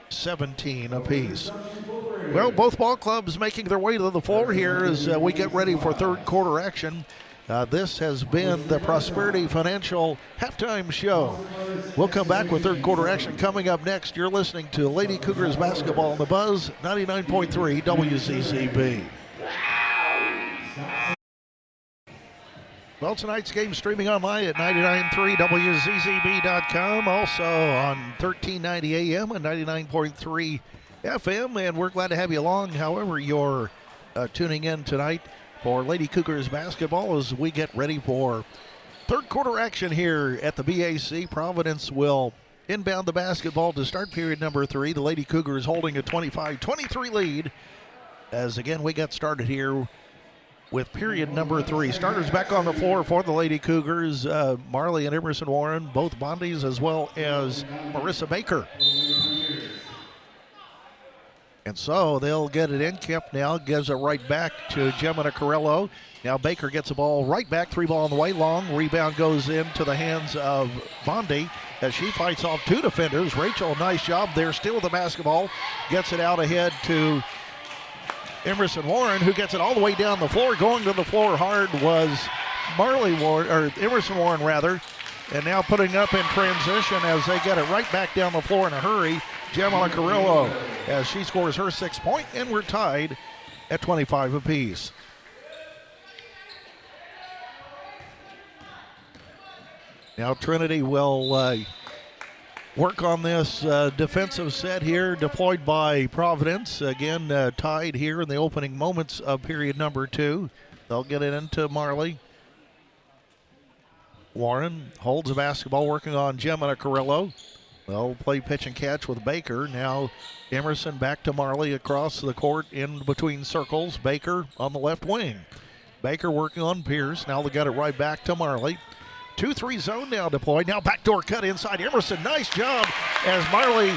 17 apiece. Well, both ball clubs making their way to the floor here as we get ready for third quarter action. This has been the Prosperity Financial Halftime Show. We'll come back with third quarter action coming up next. You're listening to Lady Cougars Basketball on the Buzz, 99.3 WZZB. Well, tonight's game streaming online at 99.3 WZZB.com, also on 1390 AM and 99.3 FM, and we're glad to have you along. However, you're tuning in tonight for Lady Cougars basketball as we get ready for third quarter action here at the BAC. Providence will inbound the basketball to start period number 3. The Lady Cougars holding a 25-23 lead, as again we get started here with period number 3. Starters back on the floor for the Lady Cougars, Marley and Emerson Warren, both Bondies, as well as Marissa Baker. And so they'll get it in. Kemp now gives it right back to Gemina Carrillo. Now Baker gets the ball right back. 3-ball on the way. Long rebound goes into the hands of Bondi as she fights off 2 defenders. Rachel, nice job there. Still with the basketball. Gets it out ahead to Emerson Warren, who gets it all the way down the floor. Going to the floor hard was Emerson Warren rather. And now putting up in transition as they get it right back down the floor in a hurry. Gemma Carrillo, as she scores her 6th point, and we're tied at 25 apiece. Now Trinity will work on this defensive set here, deployed by Providence. Again, tied here in the opening moments of period number 2. They'll get it into Marley. Warren holds the basketball, working on Gemina Carrillo. They'll play pitch and catch with Baker. Now Emerson back to Marley across the court in between circles. Baker on the left wing. Baker working on Pierce. Now they got it right back to Marley. 2-3 zone now deployed. Now backdoor cut inside Emerson. Nice job as Marley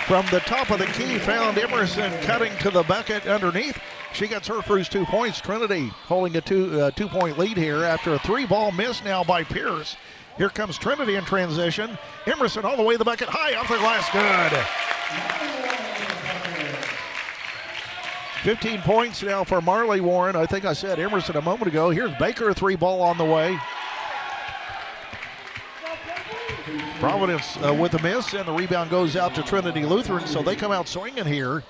from the top of the key found Emerson cutting to the bucket underneath. She gets her first 2 points. Trinity holding a two-point lead here after a 3-ball miss now by Pierce. Here comes Trinity in transition. Emerson all the way to the bucket, high off the glass, good. 15 points now for Marley Warren. I think I said Emerson a moment ago. Here's Baker, 3-ball on the way. Providence with a miss, and the rebound goes out to Trinity Lutheran, so they come out swinging here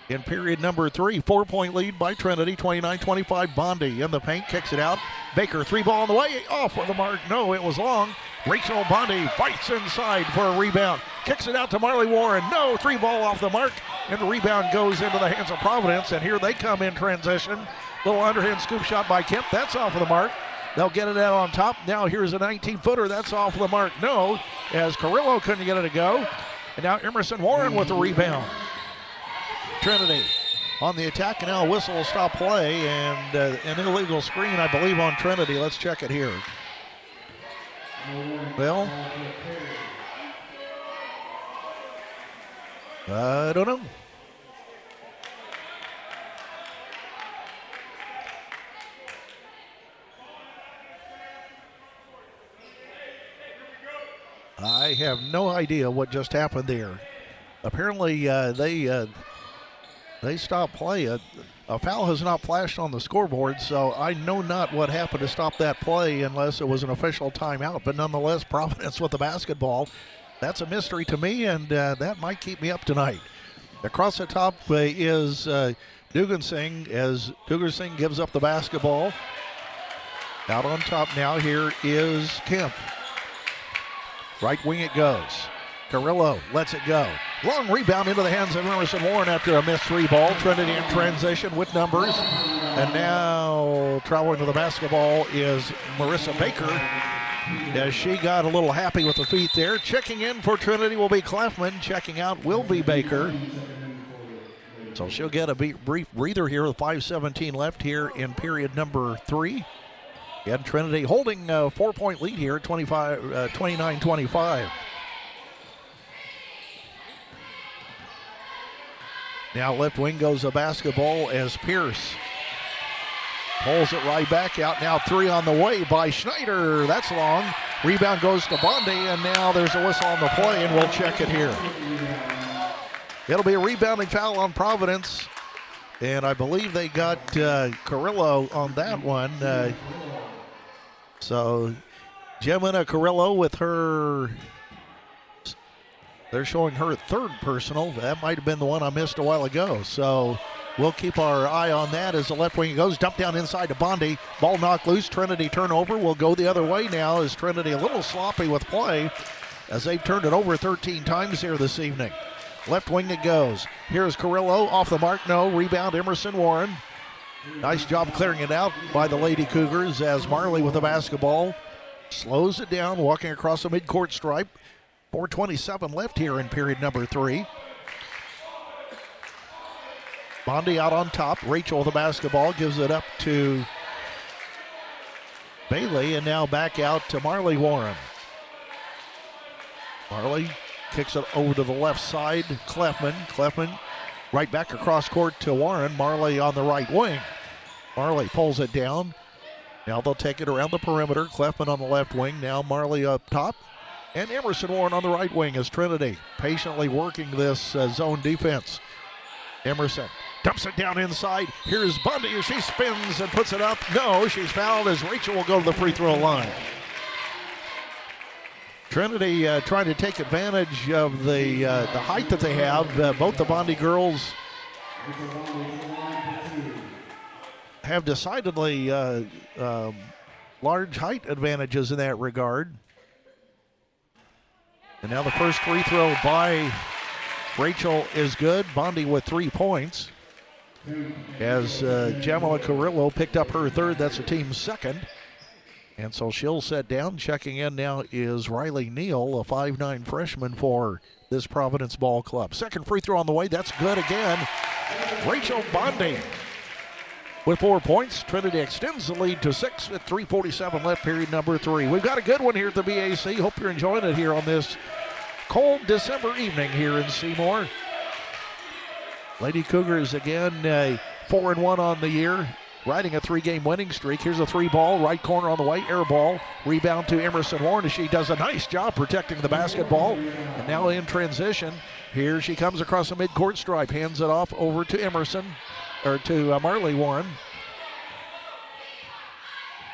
in period number 3. 4-point lead by Trinity, 29-25. Bondi in the paint, kicks it out. Baker, 3-ball on the way, off with the mark. No, it was long. Rachel Bondi fights inside for a rebound. Kicks it out to Marley Warren. No, 3-ball off the mark, and the rebound goes into the hands of Providence, and here they come in transition. Little underhand scoop shot by Kemp. That's off of the mark. They'll get it out on top. Now here's a 19-footer. That's off the mark. No, as Carrillo couldn't get it to go. And now Emerson Warren with the rebound. Trinity on the attack, and now a whistle will stop play, and an illegal screen, I believe, on Trinity. Let's check it here. Well, I don't know. I have no idea what just happened there. Apparently, they stopped play. A foul has not flashed on the scoreboard, so I know not what happened to stop that play unless it was an official timeout. But nonetheless, Providence with the basketball. That's a mystery to me, and that might keep me up tonight. Across the top is Dugan Singh as Dugan Singh gives up the basketball. Out on top now here is Kemp. Right wing it goes. Carrillo lets it go. Long rebound into the hands of Emerson Warren after a missed three ball. Trinity in transition with numbers. And now traveling to the basketball is Marissa Baker, as she got a little happy with the feet there. Checking in for Trinity will be Cleffman. Checking out will be Baker. So she'll get a brief breather here with 5:17 left here in period number 3. And Trinity holding a 4-point lead here, 29-25. Now left wing goes a basketball as Pierce pulls it right back out. Now three on the way by Schneider. That's long. Rebound goes to Bondi, and now there's a whistle on the play, and we'll check it here. It'll be a rebounding foul on Providence, and I believe they got Carrillo on that one. So Gemina Carrillo with her, they're showing her third personal. That might have been the one I missed a while ago. So we'll keep our eye on that as the left wing goes. Dump down inside to Bondi. Ball knocked loose. Trinity turnover. Will go the other way now as Trinity a little sloppy with play as they've turned it over 13 times here this evening. Left wing it goes. Here's Carrillo off the mark. No. Rebound Emerson Warren. Nice job clearing it out by the Lady Cougars as Marley with the basketball slows it down, walking across the midcourt stripe. 4:27 left here in period number 3. Bondi out on top. Rachel with the basketball gives it up to Bailey, and now back out to Marley Warren. Marley kicks it over to the left side. Cleffman right back across court to Warren. Marley on the right wing. Marley pulls it down. Now they'll take it around the perimeter. Cleffman on the left wing. Now Marley up top. And Emerson Warren on the right wing as Trinity patiently working this zone defense. Emerson dumps it down inside. Here's Bundy as she spins and puts it up. No, she's fouled as Rachel will go to the free throw line. Trinity trying to take advantage of the height that they have. Both the Bondi girls have decidedly large height advantages in that regard. And now the first free throw by Rachel is good. Bondi with 3 points. As Jamila Carrillo picked up her third, that's the team's second. And so she'll set down. Checking in now is Riley Neal, a 5'9" freshman for this Providence ball club. Second free throw on the way. That's good again. Rachel Bondi with 4 points. Trinity extends the lead to 6 at 3:47 left, period number 3. We've got a good one here at the BAC. Hope you're enjoying it here on this cold December evening here in Seymour. Lady Cougars again 4-1 on the year, riding a 3-game winning streak. Here's a 3-ball, right corner on the way, air ball. Rebound to Emerson Warren as she does a nice job protecting the basketball. And now in transition, here she comes across the midcourt stripe, hands it off over to Marley Warren.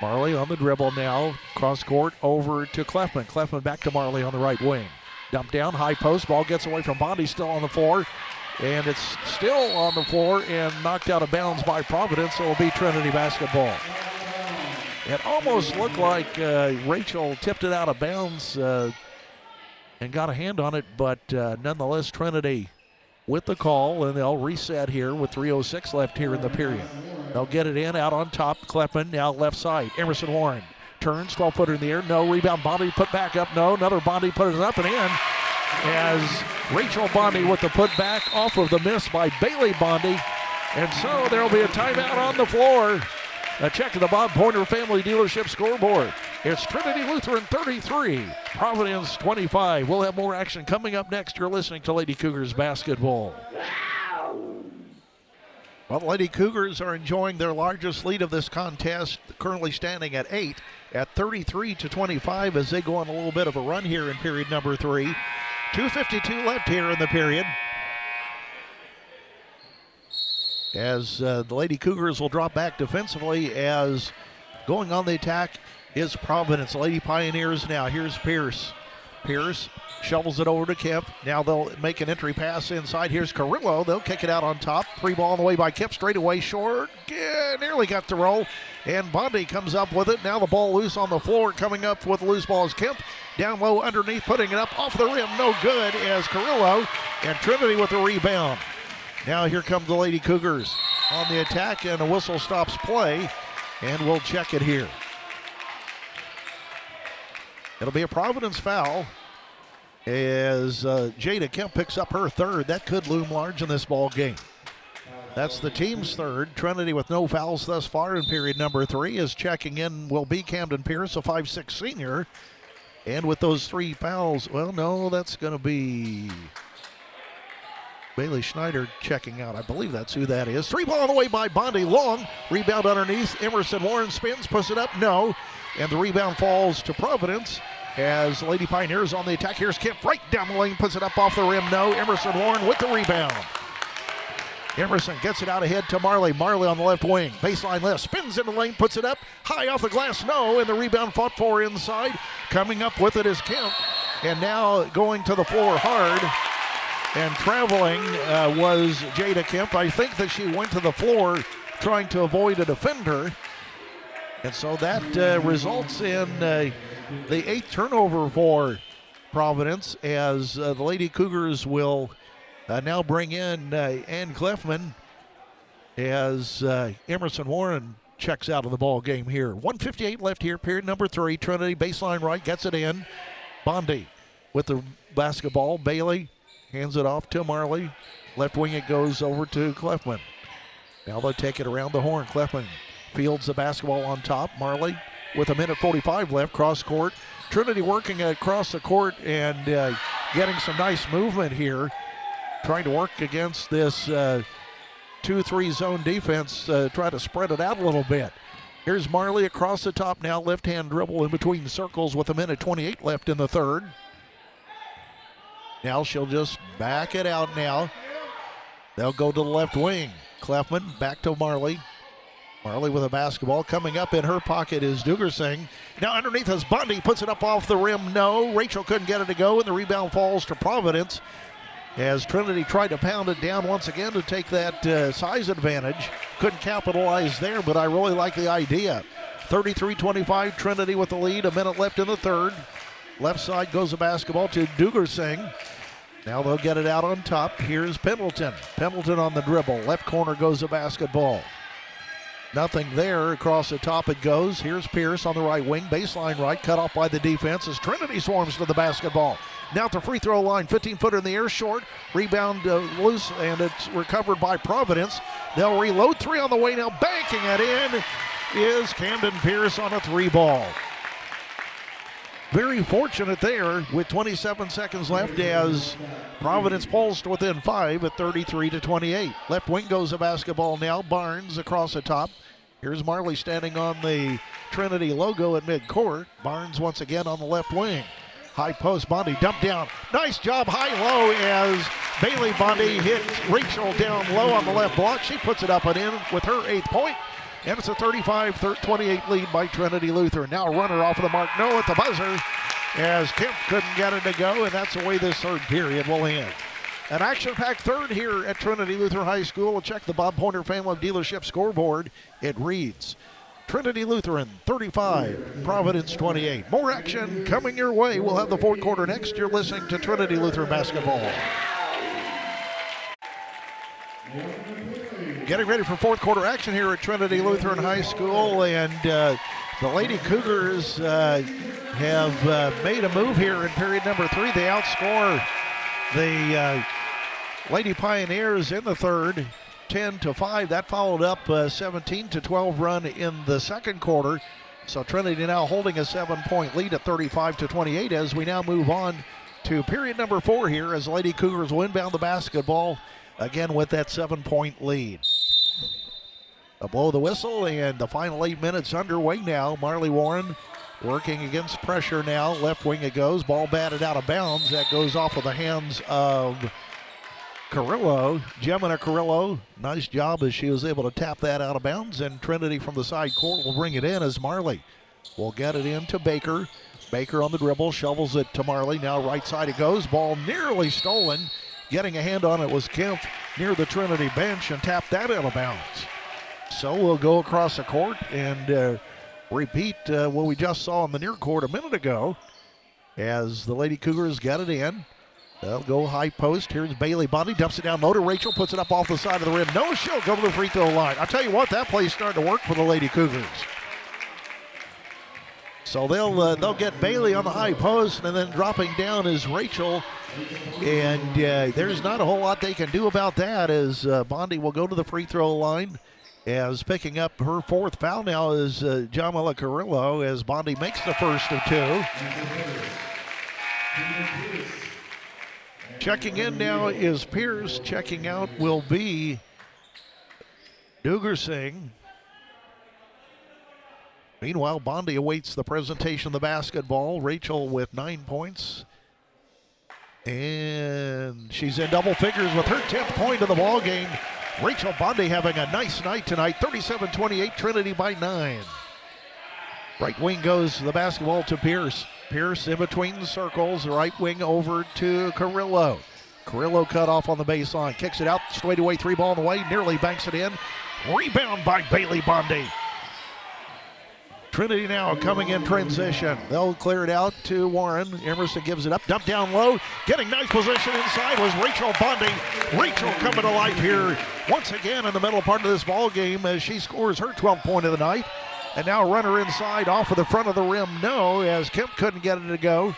Marley on the dribble now, cross court over to Cleffman. Cleffman back to Marley on the right wing. Dump down, high post, ball gets away from Bondi, still on the floor. And it's still on the floor and knocked out of bounds by Providence. So it'll be Trinity basketball. It almost looked like Rachel tipped it out of bounds and got a hand on it, but nonetheless, Trinity with the call, and they'll reset here with 3:06 left here in the period. They'll get it in, out on top, Cleffman, now left side. Emerson Warren turns, 12-footer in the air, no. Rebound, Bondi put back up, no. Another Bondi put it up and in. As Rachel Bondi with the putback off of the miss by Bailey Bondi. And so there will be a timeout on the floor. A check to the Bob Pointer Family Dealership scoreboard. It's Trinity Lutheran 33, Providence 25. We'll have more action coming up next. You're listening to Lady Cougars basketball. Well, the Lady Cougars are enjoying their largest lead of this contest, currently standing at 8 at 33-25 as they go on a little bit of a run here in period number 3. 2:52 left here in the period. As the Lady Cougars will drop back defensively, as going on the attack is Providence. Lady Pioneers now. Here's Pierce. Pierce shovels it over to Kip. Now they'll make an entry pass inside. Here's Carrillo. They'll kick it out on top. Free ball on the way by Kip. Straight away short. Yeah, nearly got the roll. And Bondi comes up with it. Now the ball loose on the floor. Coming up with the loose ball is Kemp. Down low underneath, putting it up off the rim. No good as Carrillo. And Trinity with the rebound. Now here come the Lady Cougars on the attack, and a whistle stops play, and we'll check it here. It'll be a Providence foul as Jada Kemp picks up her third. That could loom large in this ball game. That's the team's third. Trinity with no fouls thus far in period number 3. Is checking in will be Camden Pierce, a 5'6" senior. And with those 3 fouls, well, no, that's going to be Bailey Schneider checking out. I believe that's who that is. 3 ball on the way by Bondi. Long. Rebound underneath. Emerson Warren spins, puts it up. No. And the rebound falls to Providence as Lady Pioneers on the attack. Here's Kemp right down the lane. Puts it up off the rim. No. Emerson Warren with the rebound. Emerson gets it out ahead to Marley. Marley on the left wing. Baseline left. Spins in the lane. Puts it up. High off the glass. No. And the rebound fought for inside. Coming up with it is Kemp. And now going to the floor hard. And traveling was Jada Kemp. I think that she went to the floor trying to avoid a defender. And so that results in the 8th turnover for Providence as the Lady Cougars will now bring in Ann Cleffman as Emerson Warren checks out of the ball game here. 1:58 left here, period number 3. Trinity baseline right, gets it in. Bondi with the basketball. Bailey hands it off to Marley. Left wing it goes over to Cleffman. Now they'll take it around the horn. Cleffman fields the basketball on top. Marley with 1:45 left, cross court. Trinity working across the court and getting some nice movement here. Trying to work against this 2-3 zone defense, try to spread it out a little bit. Here's Marley across the top now. Left-hand dribble in between circles with 1:28 left in the third. Now she'll just back it out now. They'll go to the left wing. Cleffman back to Marley. Marley with a basketball. Coming up in her pocket is Dugersing. Now underneath is Bondi. Puts it up off the rim. No. Rachel couldn't get it to go, and the rebound falls to Providence as Trinity tried to pound it down once again to take that size advantage. Couldn't capitalize there, but I really like the idea. 33-25, Trinity with the lead. 1 minute left in the third. Left side goes the basketball to Dugersing. Now they'll get it out on top. Here's Pendleton. Pendleton on the dribble. Left corner goes the basketball. Nothing there. Across the top it goes. Here's Pierce on the right wing. Baseline right. Cut off by the defense as Trinity swarms to the basketball. Now at the free throw line. 15-footer in the air. Short. Rebound loose, and it's recovered by Providence. They'll reload. 3 on the way now. Banking it in is Camden Pierce on a 3-ball. Very fortunate there with 27 seconds left as Providence pulls to within 5 at 33-28. Left wing goes the basketball now. Barnes across the top. Here's Marley standing on the Trinity logo at midcourt. Barnes once again on the left wing. High post, Bondi dumped down. Nice job high-low as Bailey Bondi hit Rachel down low on the left block. She puts it up and in with her 8th point. And it's a 35-28 lead by Trinity Lutheran. Now a runner off of the mark. No at the buzzer as Kemp couldn't get it to go, and that's the way this third period will end. An action-packed third here at Trinity Lutheran High School. We'll check the Bob Pointer Family Dealership scoreboard. It reads Trinity Lutheran 35, Providence 28. More action coming your way. We'll have the fourth quarter next. You're listening to Trinity Lutheran basketball. Getting ready for fourth quarter action here at Trinity Lutheran High School, and The Lady Cougars have made a move here in period number 3. They outscore the Lady Pioneers in the third, 10-5. That followed up a 17-12 run in the second quarter. So Trinity now holding a 7-point lead at 35-28 as we now move on to period number 4 here as Lady Cougars will inbound the basketball again with that 7-point lead. A blow the whistle and the final 8 minutes underway now. Marley Warren working against pressure now. Left wing it goes. Ball batted out of bounds. That goes off of the hands of Carrillo. Gemina Carrillo, nice job as she was able to tap that out of bounds. And Trinity from the side court will bring it in as Marley will get it in to Baker. Baker on the dribble, shovels it to Marley. Now right side it goes. Ball nearly stolen. Getting a hand on it was Kemp near the Trinity bench and tapped that out of bounds. So we'll go across the court and repeat what we just saw in the near court a minute ago as the Lady Cougars got it in. They'll go high post. Here's Bailey Bundy, dumps it down low to Rachel, puts it up off the side of the rim. No, she'll go to the free throw line. I'll tell you what, that play's starting to work for the Lady Cougars. So they'll get Bailey on the high post, and then dropping down is Rachel. And there's not a whole lot they can do about that as Bondi will go to the free throw line. As picking up her fourth foul now is Jamila Carrillo as Bondi makes the first of 2. Checking in now is Pierce. Checking out will be Dugar Singh. Meanwhile, Bondi awaits the presentation of the basketball. Rachel with 9 points. And she's in double figures with her 10th point of the ball game. Rachel Bondi having a nice night tonight. 37-28, Trinity by 9. Right wing goes the basketball to Pierce. Pierce in between the circles. Right wing over to Carrillo. Carrillo cut off on the baseline. Kicks it out. Straight away, 3 ball in the way. Nearly banks it in. Rebound by Bailey Bondi. Trinity now coming in transition. They'll clear it out to Warren. Emerson gives it up. Dump down low. Getting nice position inside was Rachel Bondi. Rachel coming to life here once again in the middle part of this ball game as she scores her 12th point of the night. And now runner inside off of the front of the rim. No, as Kemp couldn't get it to go.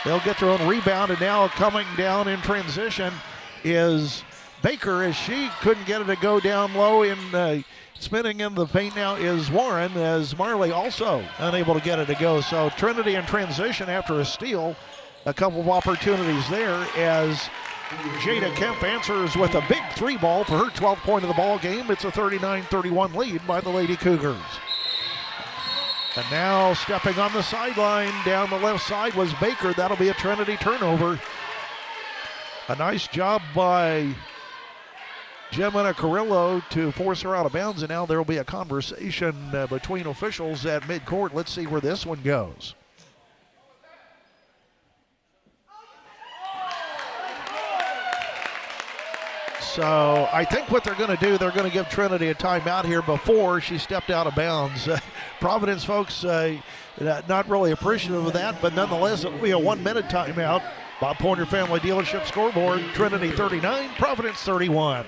They'll get their own rebound, and now coming down in transition is Baker as she couldn't get it to go down low. In spinning in the paint now is Warren as Marley also unable to get it to go. So Trinity in transition after a steal. A couple of opportunities there as Jada Kemp answers with a big 3 ball for her 12th point of the ball game. It's a 39-31 lead by the Lady Cougars. And now stepping on the sideline down the left side was Baker. That'll be a Trinity turnover. A nice job by Gemina Carrillo to force her out of bounds, and now there will be a conversation between officials at midcourt. Let's see where this one goes. So I think what they're going to do, they're going to give Trinity a timeout here before she stepped out of bounds. Providence folks not really appreciative of that, but nonetheless it will be a 1-minute timeout. Bob Pointer Family Dealership scoreboard, Trinity 39, Providence 31.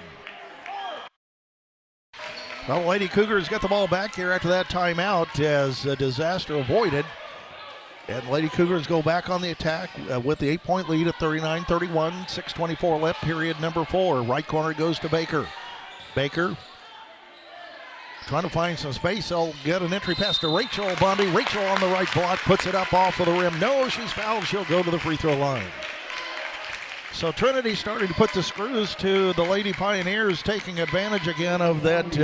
Well, Lady Cougars get the ball back here after that timeout as a disaster avoided. And Lady Cougars go back on the attack with the 8-point lead at 39-31, 6:24 left, period number 4. Right corner goes to Baker. Baker trying to find some space. They'll get an entry pass to Rachel Bondi. Rachel on the right block, puts it up off of the rim. No, she's fouled. She'll go to the free throw line. So Trinity starting to put the screws to the Lady Pioneers, taking advantage again of that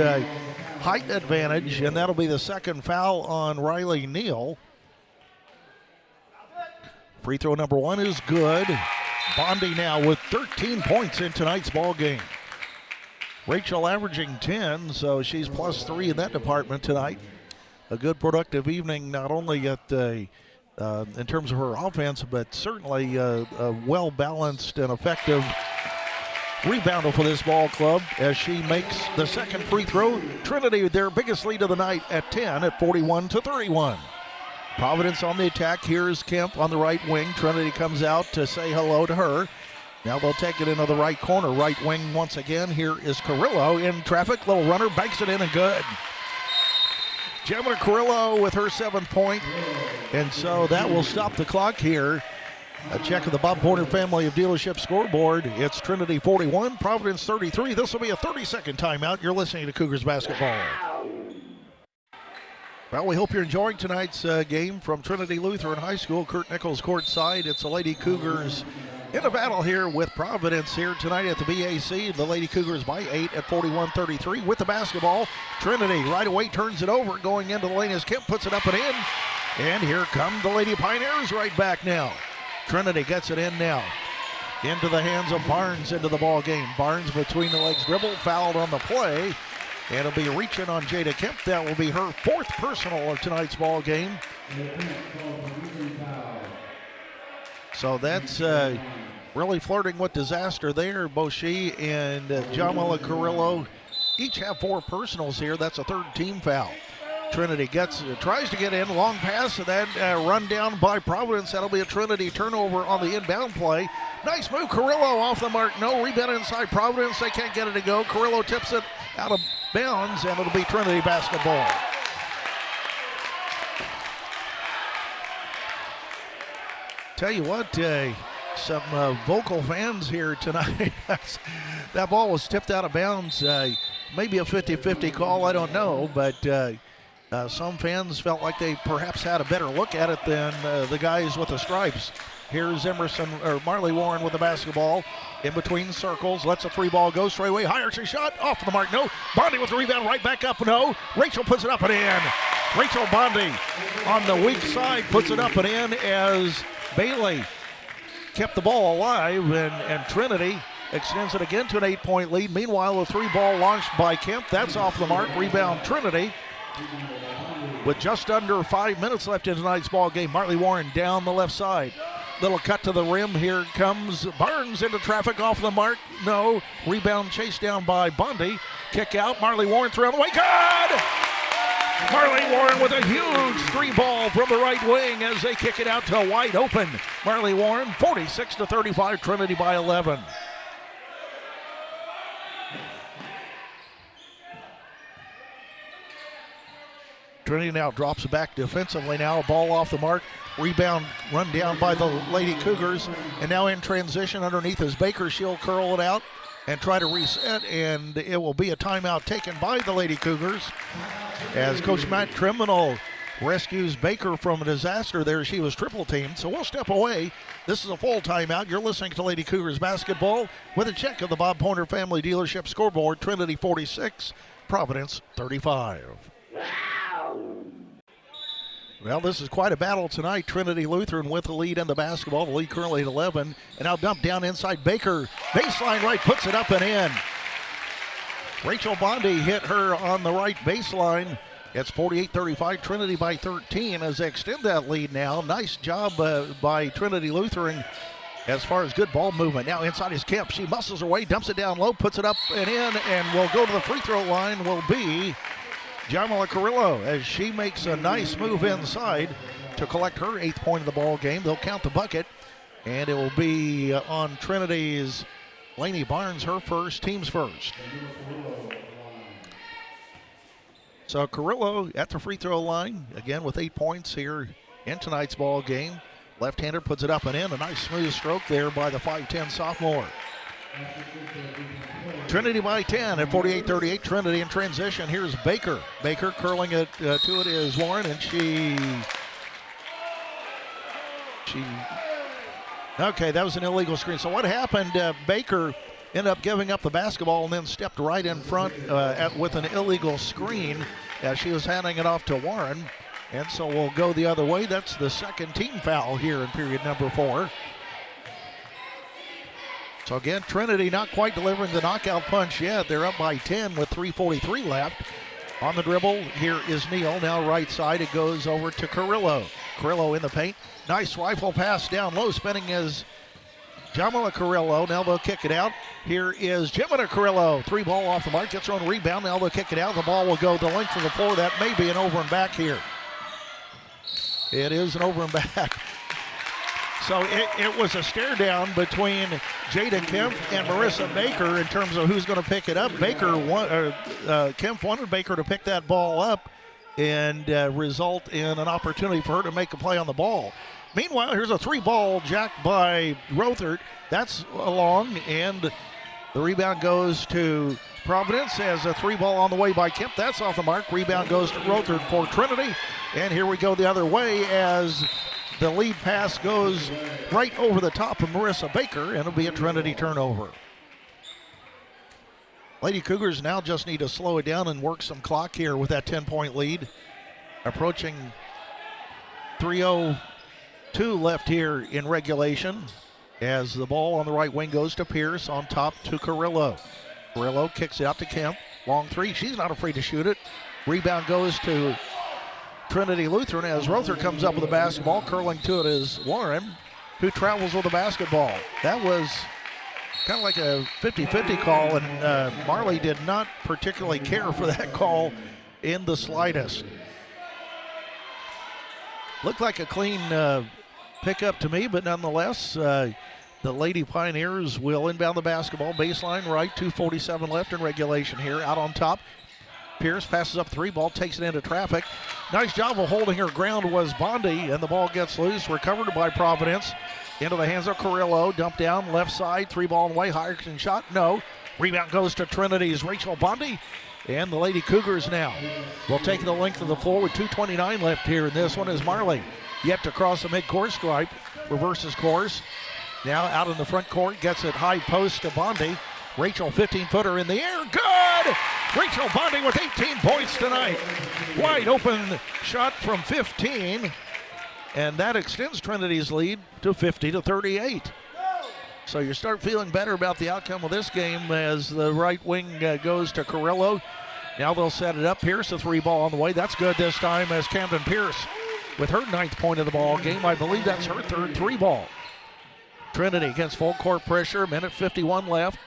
height advantage, and that'll be the second foul on Riley Neal. Free throw number 1 is good. Bondi now with 13 points in tonight's ball game. Rachel averaging 10, so she's +3 in that department tonight. A good productive evening, not only at in terms of her offense, but certainly a well-balanced and effective rebounder for this ball club as she makes the second free throw. Trinity, their biggest lead of the night at 10 at 41-31. Providence on the attack. Here's Kemp on the right wing. Trinity comes out to say hello to her. Now they'll take it into the right corner. Right wing once again. Here is Carrillo in traffic. Little runner, banks it in and good. Gemma Carrillo with her 7th point. And so that will stop the clock here. A check of the Bob Porter family of dealership scoreboard. It's Trinity 41, Providence 33. This will be a 30-second timeout. You're listening to Cougars basketball. Well, we hope you're enjoying tonight's game from Trinity Lutheran High School. Curt Nichols courtside. It's the Lady Cougars in a battle here with Providence here tonight at the BAC. The Lady Cougars by 8 at 41-33 with the basketball. Trinity right away turns it over. Going into the lane as Kemp puts it up and in. And here come the Lady Pioneers right back now. Trinity gets it in now. Into the hands of Barnes into the ball game. Barnes between the legs dribble, fouled on the play. And it'll be reaching on Jada Kemp. That will be her 4th personal of tonight's ball game. So that's really flirting with disaster there. Both she and Jamila Carrillo each have 4 personals here. That's a 3rd team foul. Trinity tries to get in, long pass, and then run down by Providence. That'll be a Trinity turnover on the inbound play. Nice move, Carrillo off the mark. No, rebound inside Providence. They can't get it to go. Carrillo tips it out of bounds, and it'll be Trinity basketball. Tell you what, some vocal fans here tonight. That ball was tipped out of bounds. Maybe a 50-50 call, I don't know, but some fans felt like they perhaps had a better look at it than the guys with the stripes. Here's Marley Warren with the basketball in between circles. Lets a 3-ball go straight away. Higher shot off the mark. No. Bondi with the rebound right back up. No. Rachel puts it up and in. Rachel Bondi on the weak side puts it up and in as Bailey kept the ball alive, and Trinity extends it again to an 8-point lead. Meanwhile, a 3-ball launched by Kemp. That's off the mark. Rebound Trinity. With just under 5 minutes left in tonight's ball game, Marley Warren down the left side. Little cut to the rim. Here comes Barnes into traffic off the mark. No. Rebound chased down by Bundy. Kick out. Marley Warren through on the way. Good! Marley Warren with a huge 3-ball from the right wing as they kick it out to wide open. Marley Warren, 46-35, Trinity by 11. Trinity now drops it back defensively now. Ball off the mark. Rebound run down by the Lady Cougars. And now in transition underneath is Baker. She'll curl it out and try to reset. And it will be a timeout taken by the Lady Cougars as Coach Matt Criminal rescues Baker from a disaster there. She was triple teamed. So we'll step away. This is a full timeout. You're listening to Lady Cougars basketball with a check of the Bob Pointer Family Dealership scoreboard. Trinity 46, Providence 35. Well, this is quite a battle tonight. Trinity Lutheran with the lead in the basketball. The lead currently at 11. And now dump down inside Baker. Baseline right, puts it up and in. Rachel Bondi hit her on the right baseline. It's 48-35, Trinity by 13 as they extend that lead now. Nice job by Trinity Lutheran as far as good ball movement. Now inside is Kemp. She muscles her way, dumps it down low, puts it up and in, and will go to the free throw line will be Jamila Carrillo as she makes a nice move inside to collect her 8th point of the ball game. They'll count the bucket, and it will be on Trinity's Lainey Barnes, her first, team's first. So Carrillo at the free throw line, again with 8 points here in tonight's ball game. Left-hander puts it up and in. A nice smooth stroke there by the 5'10 sophomore. Trinity by 10 at 48-38. Trinity in transition. Here's Baker. Baker curling it to it is Warren, and she. Okay, that was an illegal screen. So what happened? Baker ended up giving up the basketball and then stepped right in front with an illegal screen as she was handing it off to Warren. And so we'll go the other way. That's the second team foul here in period number 4. So again, Trinity not quite delivering the knockout punch yet. They're up by 10 with 3:43 left. On the dribble, here is Neal. Now right side, it goes over to Carrillo. Carrillo in the paint. Nice rifle pass down low. Spinning is Jamila Carrillo. Now they'll kick it out. Here is Gemma Carrillo. 3-ball off the mark. Gets her own rebound. Now they'll kick it out. The ball will go the length of the floor. That may be an over and back here. It is an over and back. So it was a stare down between Jada Kemp and Marissa Baker in terms of who's going to pick it up. Kemp wanted Baker to pick that ball up, and result in an opportunity for her to make a play on the ball. Meanwhile, here's a 3-ball jacked by Rothert. That's long, and the rebound goes to Providence as a 3-ball on the way by Kemp. That's off the mark. Rebound goes to Rothert for Trinity. And here we go the other way as the lead pass goes right over the top of Marissa Baker, and it'll be a Trinity turnover. Lady Cougars now just need to slow it down and work some clock here with that 10-point lead. Approaching 3:02 left here in regulation as the ball on the right wing goes to Pierce, on top to Carrillo. Carrillo kicks it out to Kemp. Long three. She's not afraid to shoot it. Rebound goes to Trinity Lutheran as Rothert comes up with the basketball. Curling to it is Warren, who travels with the basketball. That was kind of like a 50-50 call, and Marley did not particularly care for that call in the slightest. Looked like a clean pickup to me, but nonetheless, the Lady Pioneers will inbound the basketball. Baseline right, 2:47 left in regulation here. Out on top, Pierce passes up 3-ball, takes it into traffic. Nice job of holding her ground was Bondi, and the ball gets loose, recovered by Providence. Into the hands of Carrillo, dump down, left side, 3-ball on the way, Hierson shot, no. Rebound goes to Trinity's Rachel Bondi, and the Lady Cougars now will take the length of the floor with 2:29 left here, and this one is Marley. Yet to cross the mid-court stripe, reverses course. Now out in the front court, gets it high post to Bondi. Rachel, 15-footer in the air, good! Rachel Bondi with 18 points tonight. Wide open shot from 15, and that extends Trinity's lead to 50-38. So you start feeling better about the outcome of this game as the right wing goes to Carrillo. Now they'll set it up. Pierce, a 3-ball on the way. That's good this time as Camden Pierce with her 9th point of the ball game. I believe that's her 3rd 3-ball. Trinity against full court pressure. Minute 51 left.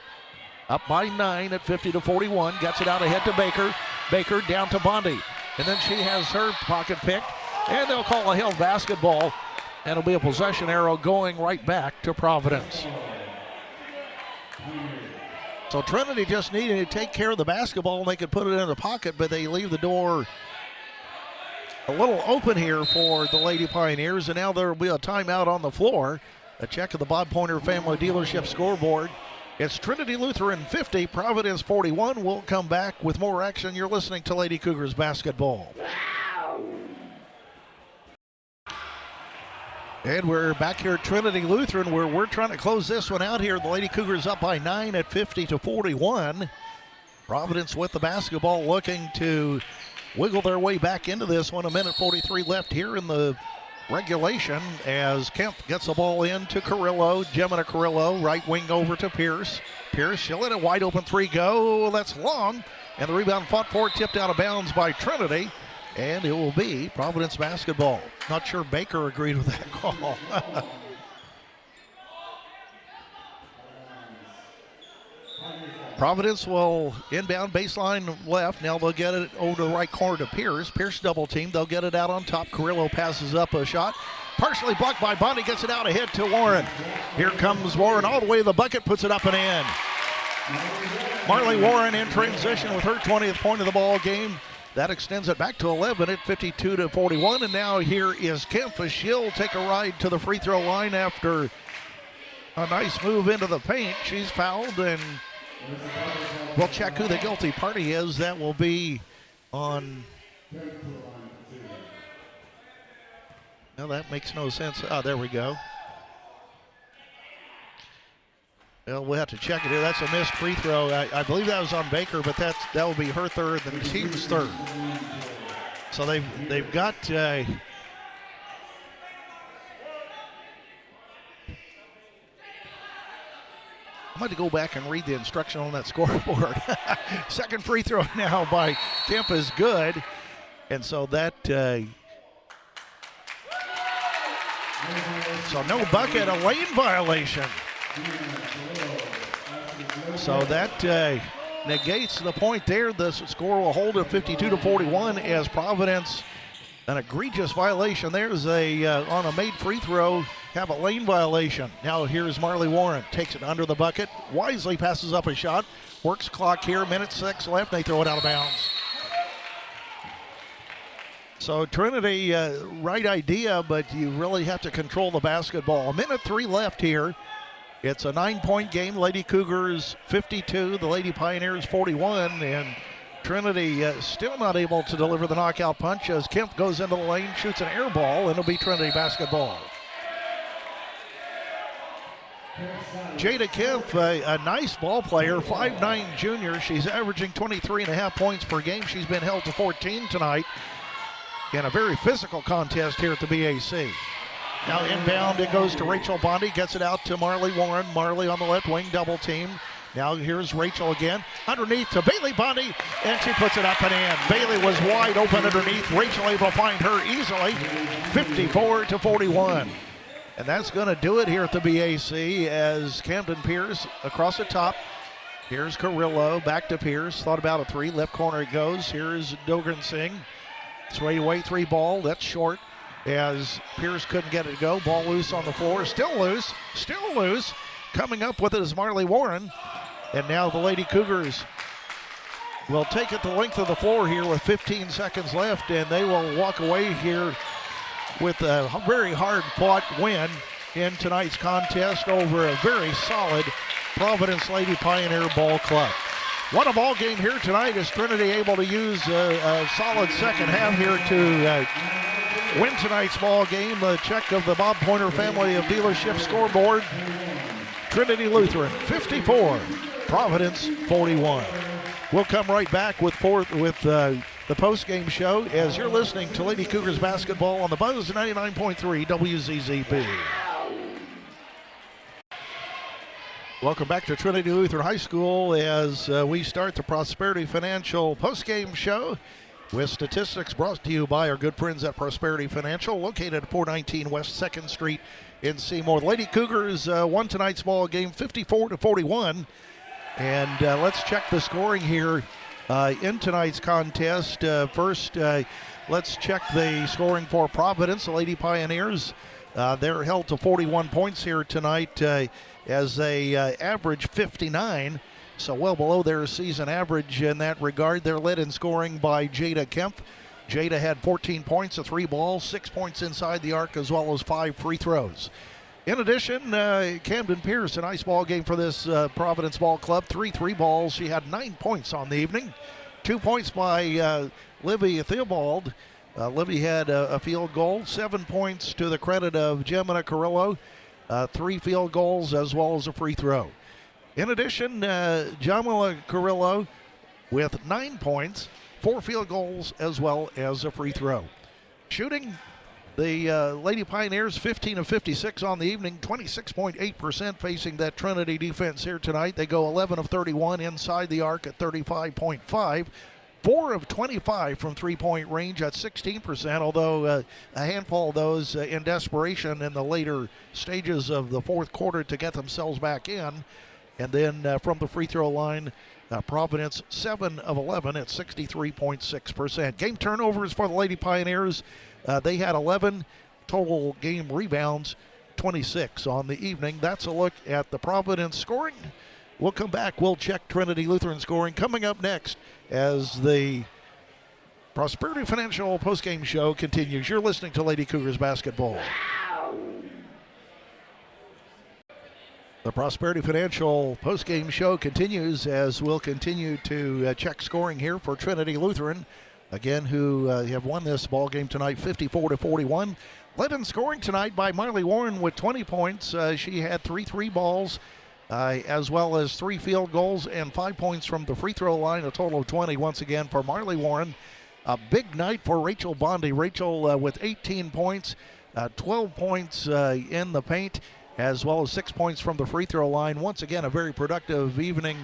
Up by 9 at 50-41. Gets it out ahead to Baker. Baker down to Bondi. And then she has her pocket picked. And they'll call a held basketball. And it'll be a possession arrow going right back to Providence. So Trinity just needed to take care of the basketball and they could put it in the pocket, but they leave the door a little open here for the Lady Pioneers. And now there will be a timeout on the floor. A check of the Bob Pointer Family Dealership scoreboard. It's Trinity Lutheran 50, Providence 41. We'll come back with more action. You're listening to Lady Cougars basketball. And we're back here at Trinity Lutheran where we're trying to close this one out here. The Lady Cougars up by 9 at 50-41. Providence with the basketball looking to wiggle their way back into this one. 1:43 left here in the regulation as Kemp gets the ball in to Carrillo. Gemina Carrillo, right wing over to Pierce. Pierce, she'll let a wide open 3 go. That's long. And the rebound fought for, tipped out of bounds by Trinity. And it will be Providence basketball. Not sure Baker agreed with that call. Providence will inbound baseline left. Now they'll get it over to the right corner to Pierce. Pierce double team. They'll get it out on top. Carrillo passes up a shot. Partially blocked by Bondi. Gets it out ahead to Warren. Here comes Warren all the way to the bucket. Puts it up and in. Marley Warren in transition with her 20th point of the ball game. That extends it back to 11 at 52-41. And now here is Kemp as she'll take a ride to the free throw line after a nice move into the paint. She's fouled, and we'll check who the guilty party is. That will be on. No, that makes no sense. Oh, there we go. Well, we'll have to check it here. That's a missed free throw. I believe that was on Baker, but that will be her 3rd and the team's 3rd. So they've got I'm going to go back and read the instruction on that scoreboard. Second free throw now by Kemp is good. And so that so no bucket, a lane violation. So that negates the point there. The score will hold at 52-41 as Providence, an egregious violation. There's on a made free throw, have a lane violation. Now here's Marley Warren. Takes it under the bucket. Wisely passes up a shot. Works clock here. Minute 6 left. They throw it out of bounds. So Trinity, right idea, but you really have to control the basketball. 1:03 left here. It's a 9-point game. Lady Cougars 52, the Lady Pioneers 41, and Trinity still not able to deliver the knockout punch as Kemp goes into the lane, shoots an air ball, and it'll be Trinity basketball. Jada Kemp, a nice ball player, 5'9" junior. She's averaging 23.5 points per game. She's been held to 14 tonight in a very physical contest here at the BAC. Now inbound, it goes to Rachel Bondi, gets it out to Marley Warren. Marley on the left wing, double team. Now here's Rachel again, underneath to Bailey Bondi, and she puts it up and in. Bailey was wide open underneath. Rachel able to find her easily, 54-41. And that's going to do it here at the BAC as Camden Pierce across the top. Here's Carrillo, back to Pierce, thought about a three, left corner it goes. Here's Dogan Singh, straight away three ball, that's short. As Pierce couldn't get it to go. Ball loose on the floor. Still loose. Coming up with it is Marley Warren. And now the Lady Cougars will take it the length of the floor here with 15 seconds left, and they will walk away here with a very hard-fought win in tonight's contest over a very solid Providence Lady Pioneer Ball Club. What a ball game here tonight. Is Trinity able to use a solid second half here to win tonight's ball game? The check of the Bob Pointer family of dealership scoreboard. Trinity Lutheran 54, Providence 41. We'll come right back with the post-game show as you're listening to Lady Cougars basketball on the Buzz 99.3 WZZB. Welcome back to Trinity Lutheran High School as we start the Prosperity Financial post-game show with statistics brought to you by our good friends at Prosperity Financial, located at 419 West 2nd Street in Seymour. The Lady Cougars won tonight's ball game 54-41. And let's check the scoring here in tonight's contest. First, let's check the scoring for Providence, the Lady Pioneers. They're held to 41 points here tonight as they average 59. So well below their season average in that regard. They're led in scoring by Jada Kemp. Jada had 14 points, a three ball, 6 points inside the arc, as well as 5 free throws. In addition, Camden Pierce, a nice ball game for this Providence Ball Club. 3 balls. She had 9 points on the evening. 2 points by Livy Theobald. Livy had a field goal. 7 points to the credit of Gemina Carrillo. 3 field goals as well as a free throw. In addition, Jamila Carrillo with 9 points, 4 field goals, as well as a free throw. Shooting, the Lady Pioneers 15 of 56 on the evening, 26.8% facing that Trinity defense here tonight. They go 11 of 31 inside the arc at 35.5. 4 of 25 from three-point range at 16%, although a handful of those in desperation in the later stages of the fourth quarter to get themselves back in. And then from the free throw line, Providence 7 of 11 at 63.6%. Game turnovers for the Lady Pioneers. They had 11 total game rebounds, 26 on the evening. That's a look at the Providence scoring. We'll come back. We'll check Trinity Lutheran scoring coming up next as the Prosperity Financial postgame show continues. You're listening to Lady Cougars basketball. The Prosperity Financial postgame show continues as we'll continue to check scoring here for Trinity Lutheran, again, who have won this ball game tonight 54-41. Led in scoring tonight by Marley Warren with 20 points. She had 3 balls, as well as 3 field goals and 5 points from the free throw line, a total of 20 once again for Marley Warren. A big night for Rachel Bondi. Rachel with 18 points, 12 points in the paint, as well as 6 points from the free throw line. Once again, a very productive evening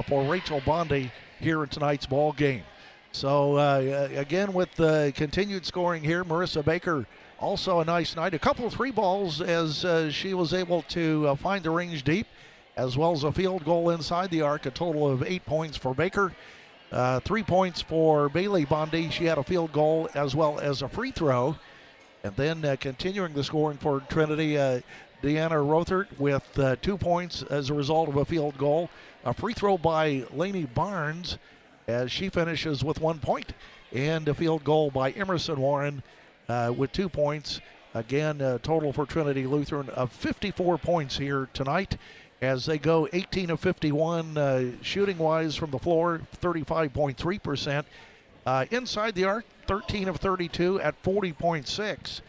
for Rachel Bondi here in tonight's ball game. So again, with the continued scoring here, Marissa Baker, also a nice night. A couple of 3 balls as she was able to find the range deep, as well as a field goal inside the arc, a total of 8 points for Baker. 3 points for Bailey Bondi. She had a field goal as well as a free throw. And then continuing the scoring for Trinity, Deanna Rothert with 2 points as a result of a field goal. A free throw by Lainey Barnes as she finishes with 1 point. and a field goal by Emerson Warren with 2 points. Again, a total for Trinity Lutheran of 54 points here tonight as they go 18 of 51 shooting-wise from the floor, 35.3%. Inside the arc, 13 of 32 at 40.6.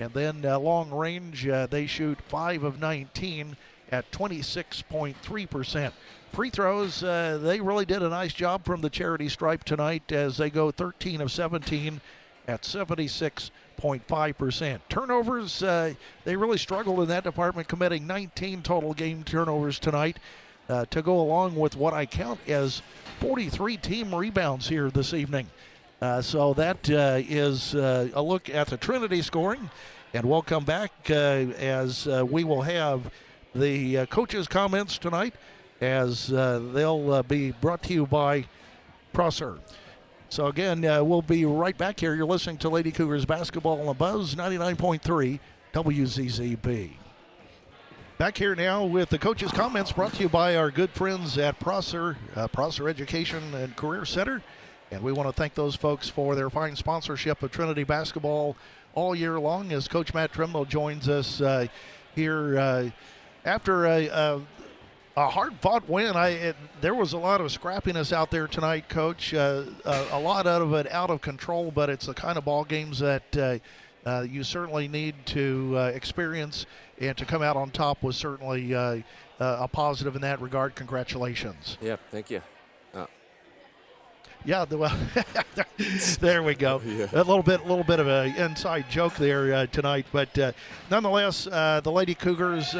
And then long range, they shoot 5 of 19 at 26.3%. Free throws, they really did a nice job from the charity stripe tonight as they go 13 of 17 at 76.5%. Turnovers, they really struggled in that department, committing 19 total game turnovers tonight to go along with what I count as 43 team rebounds here this evening. So that is a look at the Trinity scoring, and we'll come back as we will have the coaches' comments tonight as they'll be brought to you by Prosser. So again, we'll be right back here. You're listening to Lady Cougars basketball on the Buzz 99.3 WZZB. Back here now with the coaches' comments brought to you by our good friends at Prosser, Prosser Education and Career Center. And we want to thank those folks for their fine sponsorship of Trinity basketball all year long as Coach Matt Trimble joins us here after a hard-fought win. There was a lot of scrappiness out there tonight, Coach. A lot of it out of control, but it's the kind of ball games that you certainly need to experience, and to come out on top was certainly a positive in that regard. Congratulations. Yeah, thank you. Yeah, well, there we go. Yeah. A little bit of an inside joke there tonight, but nonetheless, the Lady Cougars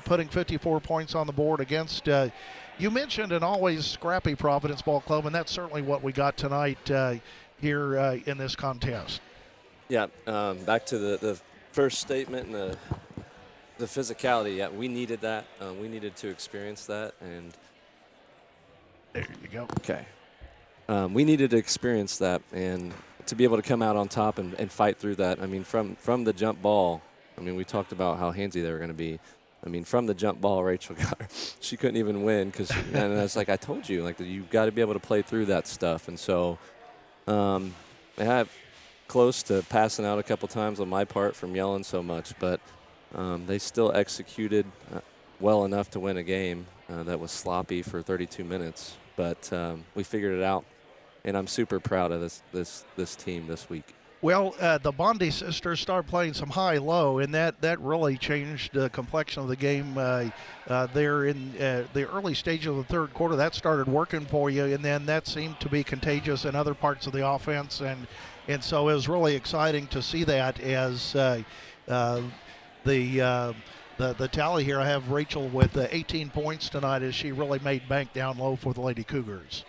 putting 54 points on the board against. You mentioned an always scrappy Providence ball club, and that's certainly what we got tonight here in this contest. Yeah, back to the first statement and the physicality. Yeah, we needed that. We needed to experience that, and there you go. Okay. We needed to experience that and to be able to come out on top and fight through that. I mean, from the jump ball, I mean, we talked about how handsy they were going to be. I mean, from the jump ball, Rachel got her. She couldn't even win and I was like, I told you, like, you've got to be able to play through that stuff. And so I had close to passing out a couple times on my part from yelling so much, but they still executed well enough to win a game that was sloppy for 32 minutes. But we figured it out. And I'm super proud of this team this week. Well, the Bondi sisters started playing some high-low, and that really changed the complexion of the game there in the early stage of the third quarter. That started working for you, and then that seemed to be contagious in other parts of the offense, and so it was really exciting to see that as the tally here. I have Rachel with 18 points tonight as she really made bank down low for the Lady Cougars.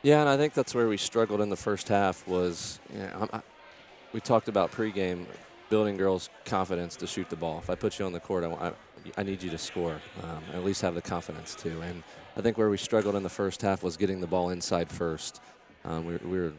Yeah, and I think that's where we struggled in the first half was, we talked about pregame, building girls' confidence to shoot the ball. If I put you on the court, I need you to score, at least have the confidence to. And I think where we struggled in the first half was getting the ball inside first. We were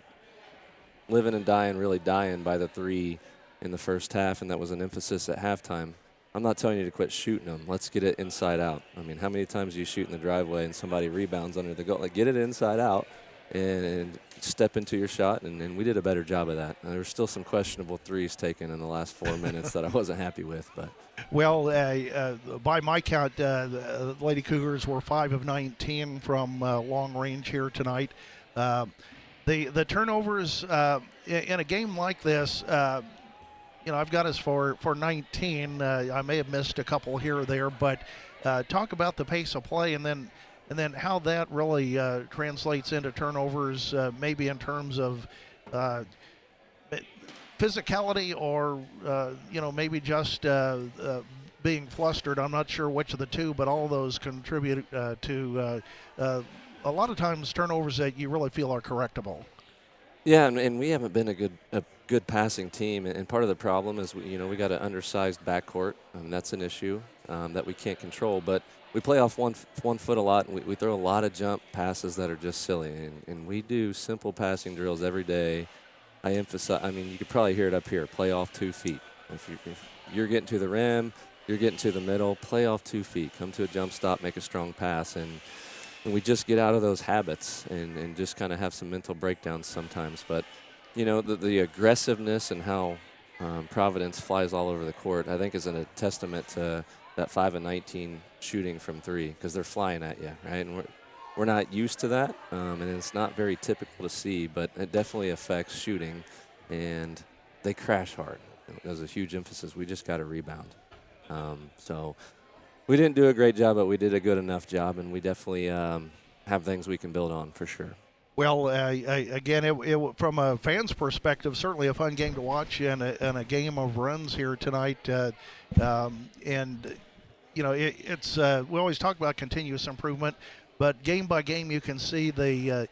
living and dying, really dying by the three in the first half, and that was an emphasis at halftime. I'm not telling you to quit shooting them. Let's get it inside out. I mean, how many times do you shoot in the driveway and somebody rebounds under the goal? Like, get it inside out and step into your shot, and we did a better job of that. There were still some questionable threes taken in the last 4 minutes that I wasn't happy with. But well, by my count, the Lady Cougars were 5 of 19 from long range here tonight. The turnovers in a game like this, I've got us for 19. I may have missed a couple here or there, but talk about the pace of play and then how that really translates into turnovers, maybe in terms of physicality or, maybe just being flustered. I'm not sure which of the two, but all those contribute to a lot of times turnovers that you really feel are correctable. Yeah, and we haven't been a good passing team, and part of the problem is we got an undersized backcourt, and that's an issue that we can't control. But we play off one foot a lot, and we throw a lot of jump passes that are just silly, and we do simple passing drills every day. I emphasize. I mean, you could probably hear it up here. Play off 2 feet. If you're getting to the rim, you're getting to the middle. Play off 2 feet. Come to a jump stop, make a strong pass, and we just get out of those habits and just kind of have some mental breakdowns sometimes. But the aggressiveness and how Providence flies all over the court, I think is a testament to that 5 of 19 shooting from three, because they're flying at you, right? And we're not used to that, and it's not very typical to see, but it definitely affects shooting, and they crash hard. There's a huge emphasis. We just got to rebound. So we didn't do a great job, but we did a good enough job, and we definitely have things we can build on for sure. Well, again, it, from a fan's perspective, certainly a fun game to watch, and a game of runs here tonight. It's we always talk about continuous improvement, but game by game, you can see the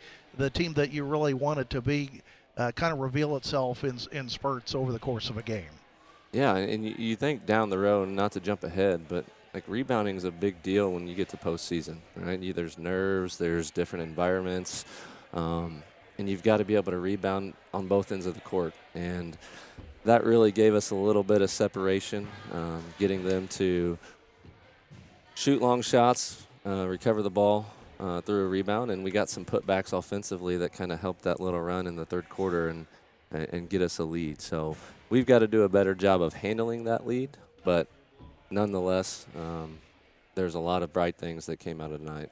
team that you really want it to be kind of reveal itself in spurts over the course of a game. Yeah, and you think down the road, not to jump ahead, but like rebounding is a big deal when you get to postseason, right? There's nerves, there's different environments. And you've got to be able to rebound on both ends of the court. And that really gave us a little bit of separation, getting them to shoot long shots, recover the ball through a rebound. And we got some putbacks offensively that kind of helped that little run in the third quarter and get us a lead. So we've got to do a better job of handling that lead. But nonetheless, there's a lot of bright things that came out of the night.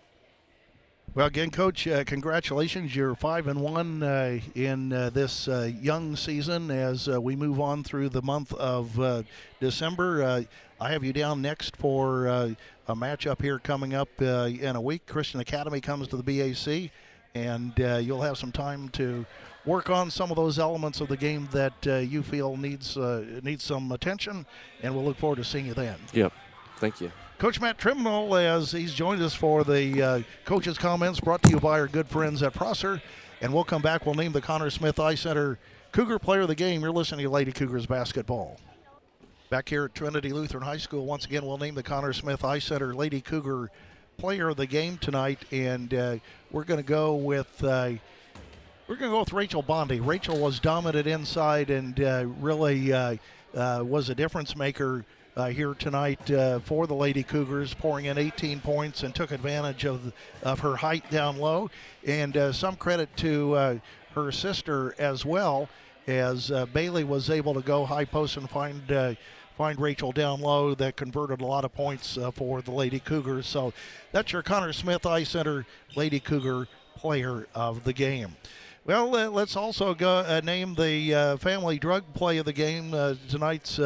Well, again, Coach, congratulations. You're 5-1 in this young season as we move on through the month of December. I have you down next for a matchup here coming up in a week. Christian Academy comes to the BAC, and you'll have some time to work on some of those elements of the game that you feel needs some attention, and we'll look forward to seeing you then. Yep. Thank you. Coach Matt Trimnall, as he's joined us for the coach's comments, brought to you by our good friends at Prosser. And we'll come back. We'll name the Connor Smith Eye Center Cougar Player of the Game. You're listening to Lady Cougars basketball. Back here at Trinity Lutheran High School, once again, we'll name the Connor Smith Eye Center Lady Cougar Player of the Game tonight. And we're going to go with Rachel Bondi. Rachel was dominant inside and really was a difference maker here tonight for the Lady Cougars, pouring in 18 points and took advantage of her height down low. And some credit to her sister as well, as Bailey was able to go high post and find Rachel down low. That converted a lot of points for the Lady Cougars. So that's your Connor Smith Eye Center Lady Cougar Player of the Game. Well, let's also go name the Family Drug Play of the Game. Tonight's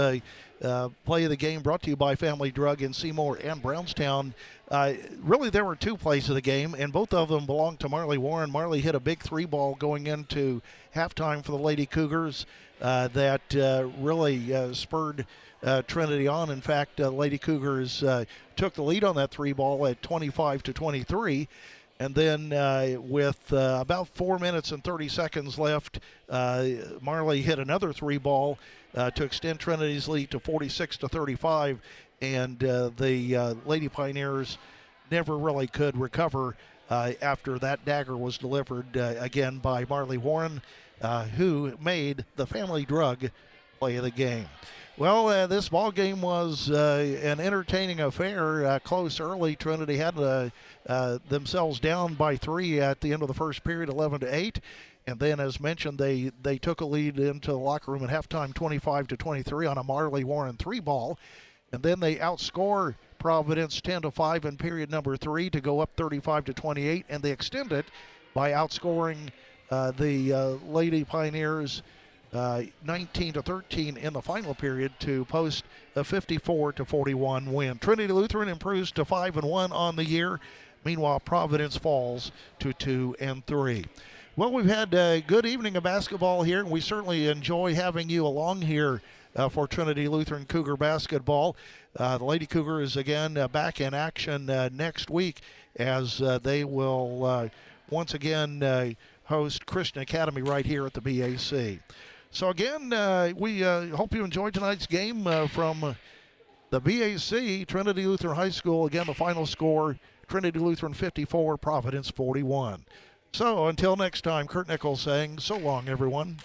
play of the game brought to you by Family Drug in Seymour and Brownstown. Really, there were two plays of the game, and both of them belonged to Marley Warren. Marley hit a big three ball going into halftime for the Lady Cougars that really spurred Trinity on. In fact, Lady Cougars took the lead on that three ball at 25-23. And then with about 4 minutes and 30 seconds left, Marley hit another three ball to extend Trinity's lead to 46-35. And the Lady Pioneers never really could recover after that dagger was delivered again by Marley Warren, who made the Family Drug Play of the Game. Well, this ball game was an entertaining affair. Close early. Trinity had themselves down by 3 at the end of the first period, 11-8. And then, as mentioned, they took a lead into the locker room at halftime, 25-23 on a Marley Warren three ball. And then they outscore Providence 10-5 in period number 3 to go up 35-28. And they extend it by outscoring the Lady Pioneers 19-13 in the final period to post a 54-41 win. Trinity Lutheran improves to 5-1 on the year. Meanwhile, Providence falls to 2-3. Well, we've had a good evening of basketball here, and we certainly enjoy having you along here for Trinity Lutheran Cougar basketball. The Lady Cougars again back in action next week as they will once again host Christian Academy right here at the BAC. So again, we hope you enjoyed tonight's game from the BAC, Trinity Lutheran High School. Again, the final score, Trinity Lutheran 54, Providence 41. So until next time, Curt Nichols saying so long, everyone.